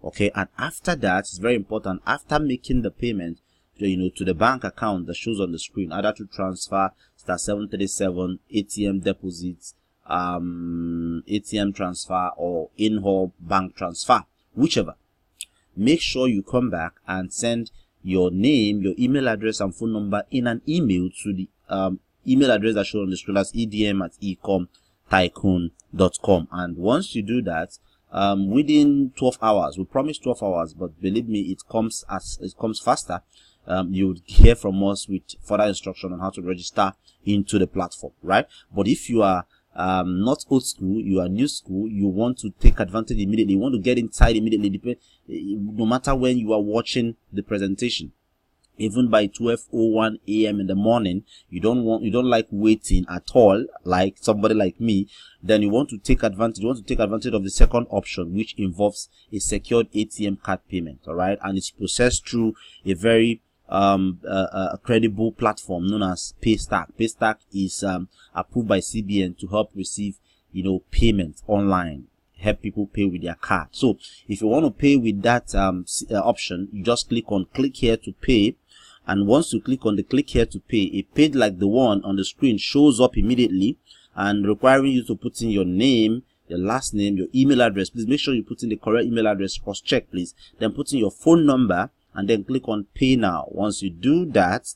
Okay, and after that, it's very important, after making the payment, to the bank account that shows on the screen, either to transfer *737, ATM deposits, ATM transfer, or in-hall bank transfer, whichever. Make sure you come back and send your name, your email address, and phone number in an email to the email address that shows on the screen. That's edm@ecomtycoon.com. And once you do that, within 12 hours, we promise 12 hours, but believe me, it comes faster. You would hear from us with further instruction on how to register into the platform, right? But if you are not old school, you are new school, you want to take advantage immediately, you want to get inside immediately, no matter when you are watching the presentation, even by 12:01 a.m. in the morning, you don't like waiting at all, like somebody like me, then you want to take advantage of the second option, which involves a secured ATM card payment. All right, and it's processed through a very a credible platform known as Paystack. Paystack is approved by CBN to help receive payment online, help people pay with their card. So if you want to pay with that option, you just click here to pay, and once you click on the click here to pay, a page like the one on the screen shows up immediately, and requiring you to put in your name, your last name, your email address. Please make sure you put in the correct email address, cross check please, then put in your phone number, and then click on pay now. Once you do that,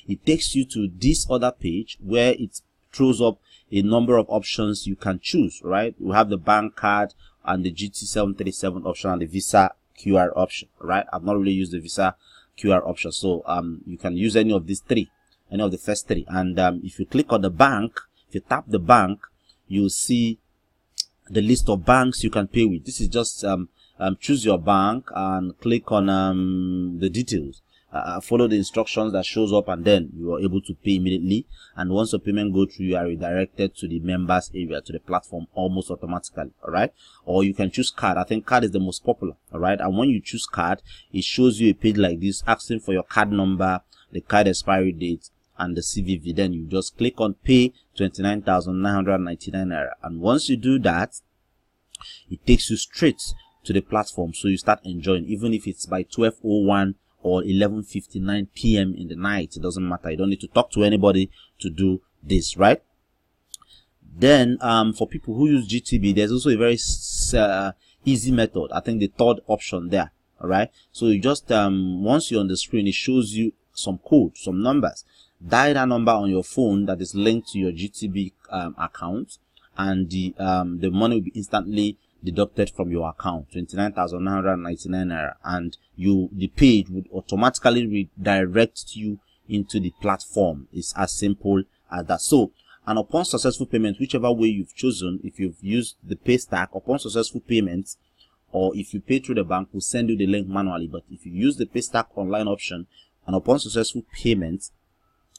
it takes you to this other page where it throws up a number of options you can choose, right? We have the bank card and the GT737 option and the Visa QR option, right? I've not really used the Visa QR option, so you can use any of these three, any of the first three. And if you click on the bank, if you tap the bank, you'll see the list of banks you can pay with. This is just choose your bank and click on the details, follow the instructions that shows up, and then you are able to pay immediately. And once the payment goes through, you are redirected to the members area, to the platform, almost automatically. All right, or you can choose card. I think card is the most popular. All right, and when you choose card, it shows you a page like this asking for your card number, the card expiry date, and the CVV. Then you just click on pay 29,999 naira, and once you do that, it takes you straight to the platform, so you start enjoying, even if it's by 12:01 or 11:59 p.m. in the night. It doesn't matter. You don't need to talk to anybody to do this, right? Then for people who use GTB, there's also a very easy method. I think the third option there. All right, so you just once you're on the screen, it shows you some code, some numbers. Dial that number on your phone that is linked to your GTB account, and the money will be instantly deducted from your account, 29,999 naira, and the page would automatically redirect you into the platform. It's as simple as that. So, and upon successful payment, whichever way you've chosen, if you've used the Paystack, upon successful payment, or if you pay through the bank, we'll send you the link manually. But if you use the Paystack online option, and upon successful payment,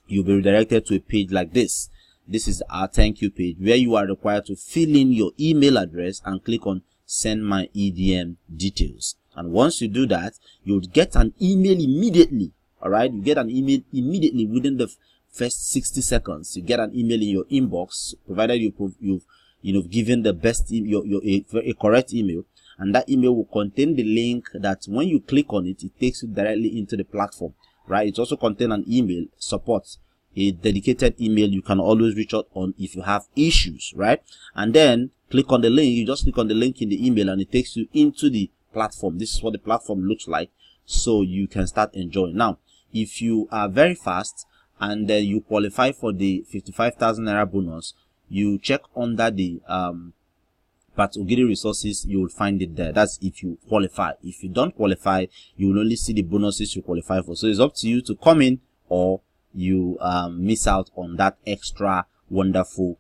you'll be redirected to a page like this. this is our thank you page where you are required to fill in your email address and click on send my EDM details. And once you do that, you'll get an email immediately. All right, you get an email immediately within the first 60 seconds. You get an email in your inbox, provided you've given the best a correct email, and that email will contain the link that when you click on it, it takes you directly into the platform. Right, it also contains an email support, a dedicated email you can always reach out on if you have issues, right? And then click on the link. You just click on the link in the email and it takes you into the platform. This is what the platform looks like, so you can start enjoying. Now, if you are very fast and then you qualify for the 55,000 naira bonus, you check under the but Ogidi resources, you will find it there. That's if you qualify. If you don't qualify, you will only see the bonuses you qualify for. So it's up to you to come in, or you miss out on that extra wonderful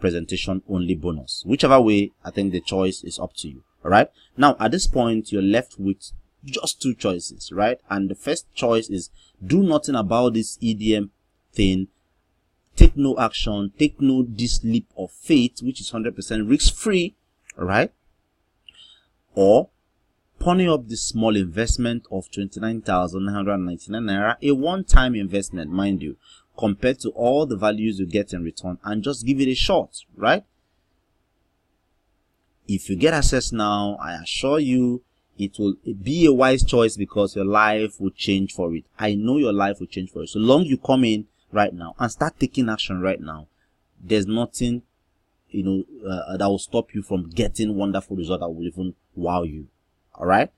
presentation only bonus. Whichever way, I think the choice is up to you. All right, now at this point you're left with just two choices, right? And the first choice is do nothing about this EDM thing, take no action, take no this leap of faith, which is 100% risk free, all right? Or pony up this small investment of 29,999 naira, a one-time investment, mind you, compared to all the values you get in return, and just give it a shot, right? If you get access now, I assure you it will be a wise choice, because your life will change for it. I know your life will change for it. So long you come in right now and start taking action right now, there's nothing that will stop you from getting wonderful results that will even wow you. All right,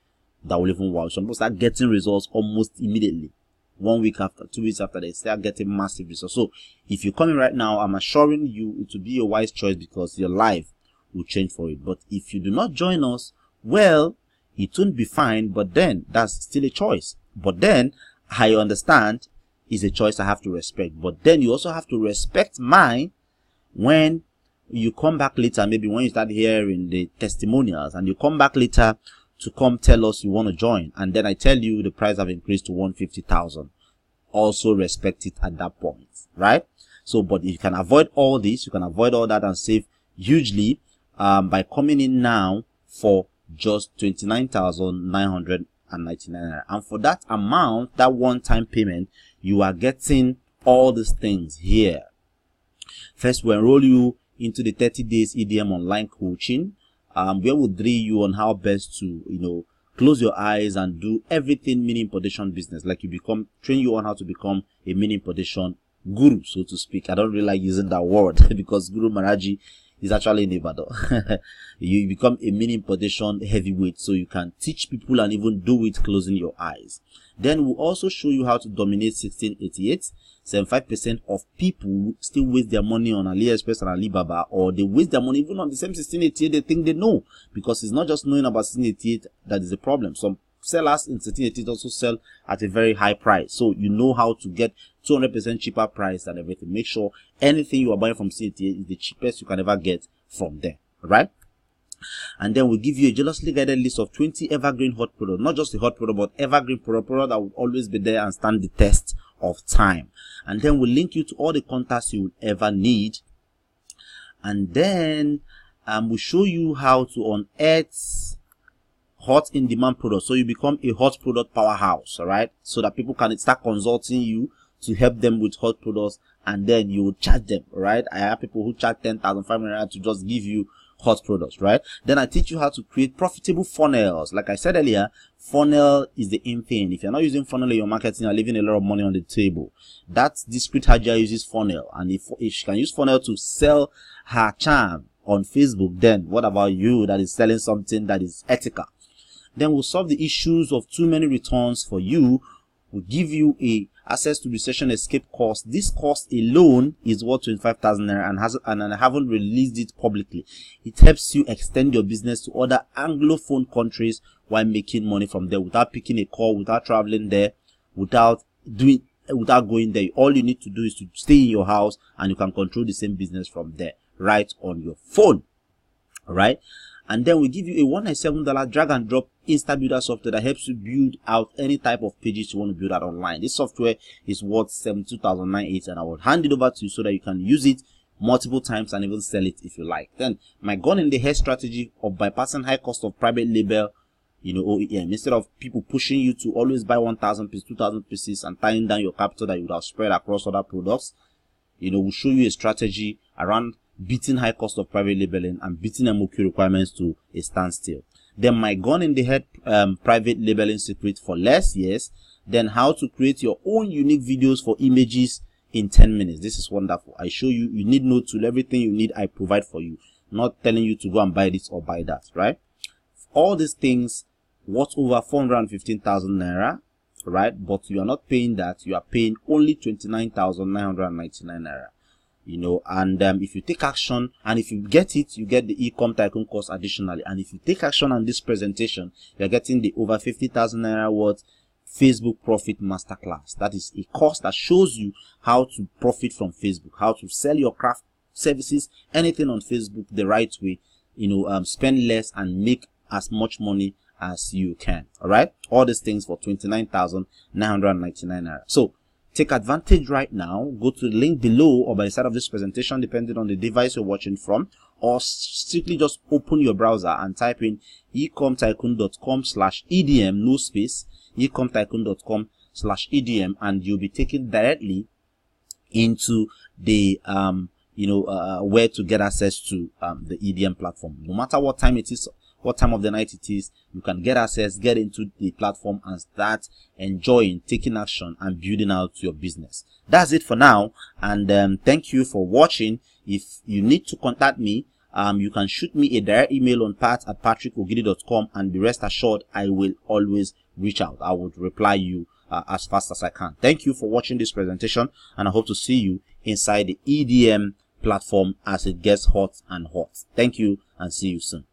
that will even wow you. Some people start getting results almost immediately. 1 week after, 2 weeks after, they start getting massive results. So if you come in right now, I'm assuring you it will be a wise choice, because your life will change for it. But if you do not join us, well, it won't be fine, but then that's still a choice. But then I understand is a choice I have to respect. But then you also have to respect mine when you come back later, maybe when you start hearing the testimonials, and you come back later to come tell us you want to join, and then I tell you the price have increased to 150,000. Also respect it at that point, right? So, but if you can avoid all this, you can avoid all that and save hugely by coming in now for just 29,999, and for that amount, that one-time payment, you are getting all these things here. First, we enroll you into the 30 days EDM online coaching, where we'll drill you on how best to close your eyes and do everything mini importation business. Like train you on how to become a mini importation guru, so to speak. I don't really like using that word because Guru Maharaji is actually in Ibadan. You become a mini importation heavyweight, so you can teach people and even do it closing your eyes. Then we'll also show you how to dominate 1688. 75% of people still waste their money on AliExpress and Alibaba, or they waste their money even on the same 1688 they think they know, because it's not just knowing about 1688 that is the problem. Some sellers in 1688 also sell at a very high price, so you know how to get 200% cheaper price and everything. Make sure anything you are buying from 1688 is the cheapest you can ever get from there, right? And then we'll give you a jealously guided list of 20 evergreen hot products, not just a hot product, but evergreen product that will always be there and stand the test of time. And then we'll link you to all the contacts you will ever need. And then we'll show you how to unearth hot in demand products, so you become a hot product powerhouse, all right? So that people can start consulting you to help them with hot products, and then you will charge them, all right? I have people who charge 10,500 to just give you hot products, right? Then I teach you how to create profitable funnels. Like I said earlier, funnel is the in thing. If you're not using funnel in your marketing, you're leaving a lot of money on the table. That's Discreet Haja uses funnel, and if she can use funnel to sell her charm on Facebook, then what about you that is selling something that is ethical? Then we'll solve the issues of too many returns for you. We'll give you a access to recession escape course. This course alone is worth 25,000 naira, and I haven't released it publicly. It helps you extend your business to other Anglophone countries while making money from there, without picking a call, without traveling there, without going there. All you need to do is to stay in your house, and you can control the same business from there, right on your phone. All right. And then we give you a $197 drag and drop Insta Builder software that helps you build out any type of pages you want to build out online. This software is worth 72,980, and I will hand it over to you so that you can use it multiple times and even sell it if you like. Then my gun in the head strategy of bypassing high cost of private label, OEM, instead of people pushing you to always buy 1,000 pieces, 2,000 pieces and tying down your capital that you would have spread across other products. We'll show you a strategy around beating high cost of private labeling and beating MOQ requirements to a standstill. Then my gun in the head private labeling secret for less years. Then how to create your own unique videos for images in 10 minutes. This is wonderful. I show you, you need no tool, everything you need I provide for you. Not telling you to go and buy this or buy that, right? All these things worth over 415,000 naira, right? But you are not paying that. You are paying only 29,999 naira. And if you take action and if you get it, you get the e-com tycoon course additionally. And if you take action on this presentation, you're getting the over 50,000 naira worth Facebook profit masterclass. That is a course that shows you how to profit from Facebook, how to sell your craft services, anything on Facebook the right way, spend less and make as much money as you can. All right, all these things for 29,999 naira. So take advantage right now. Go to the link below or by the side of this presentation, depending on the device you're watching from, or strictly just open your browser and type in ecomtycoon.com/EDM, no space, ecomtycoon.com/EDM, and you'll be taken directly into the where to get access to the EDM platform. No matter what time it is, what time of the night it is, you can get access, get into the platform and start enjoying, taking action and building out your business. That's it for now, and thank you for watching. If you need to contact me, you can shoot me a direct email on pat@patrickogidi.com, and be rest assured I will always reach out. I would reply you as fast as I can. Thank you for watching this presentation, and I hope to see you inside the EDM platform as it gets hot and hot. Thank you, and see you soon.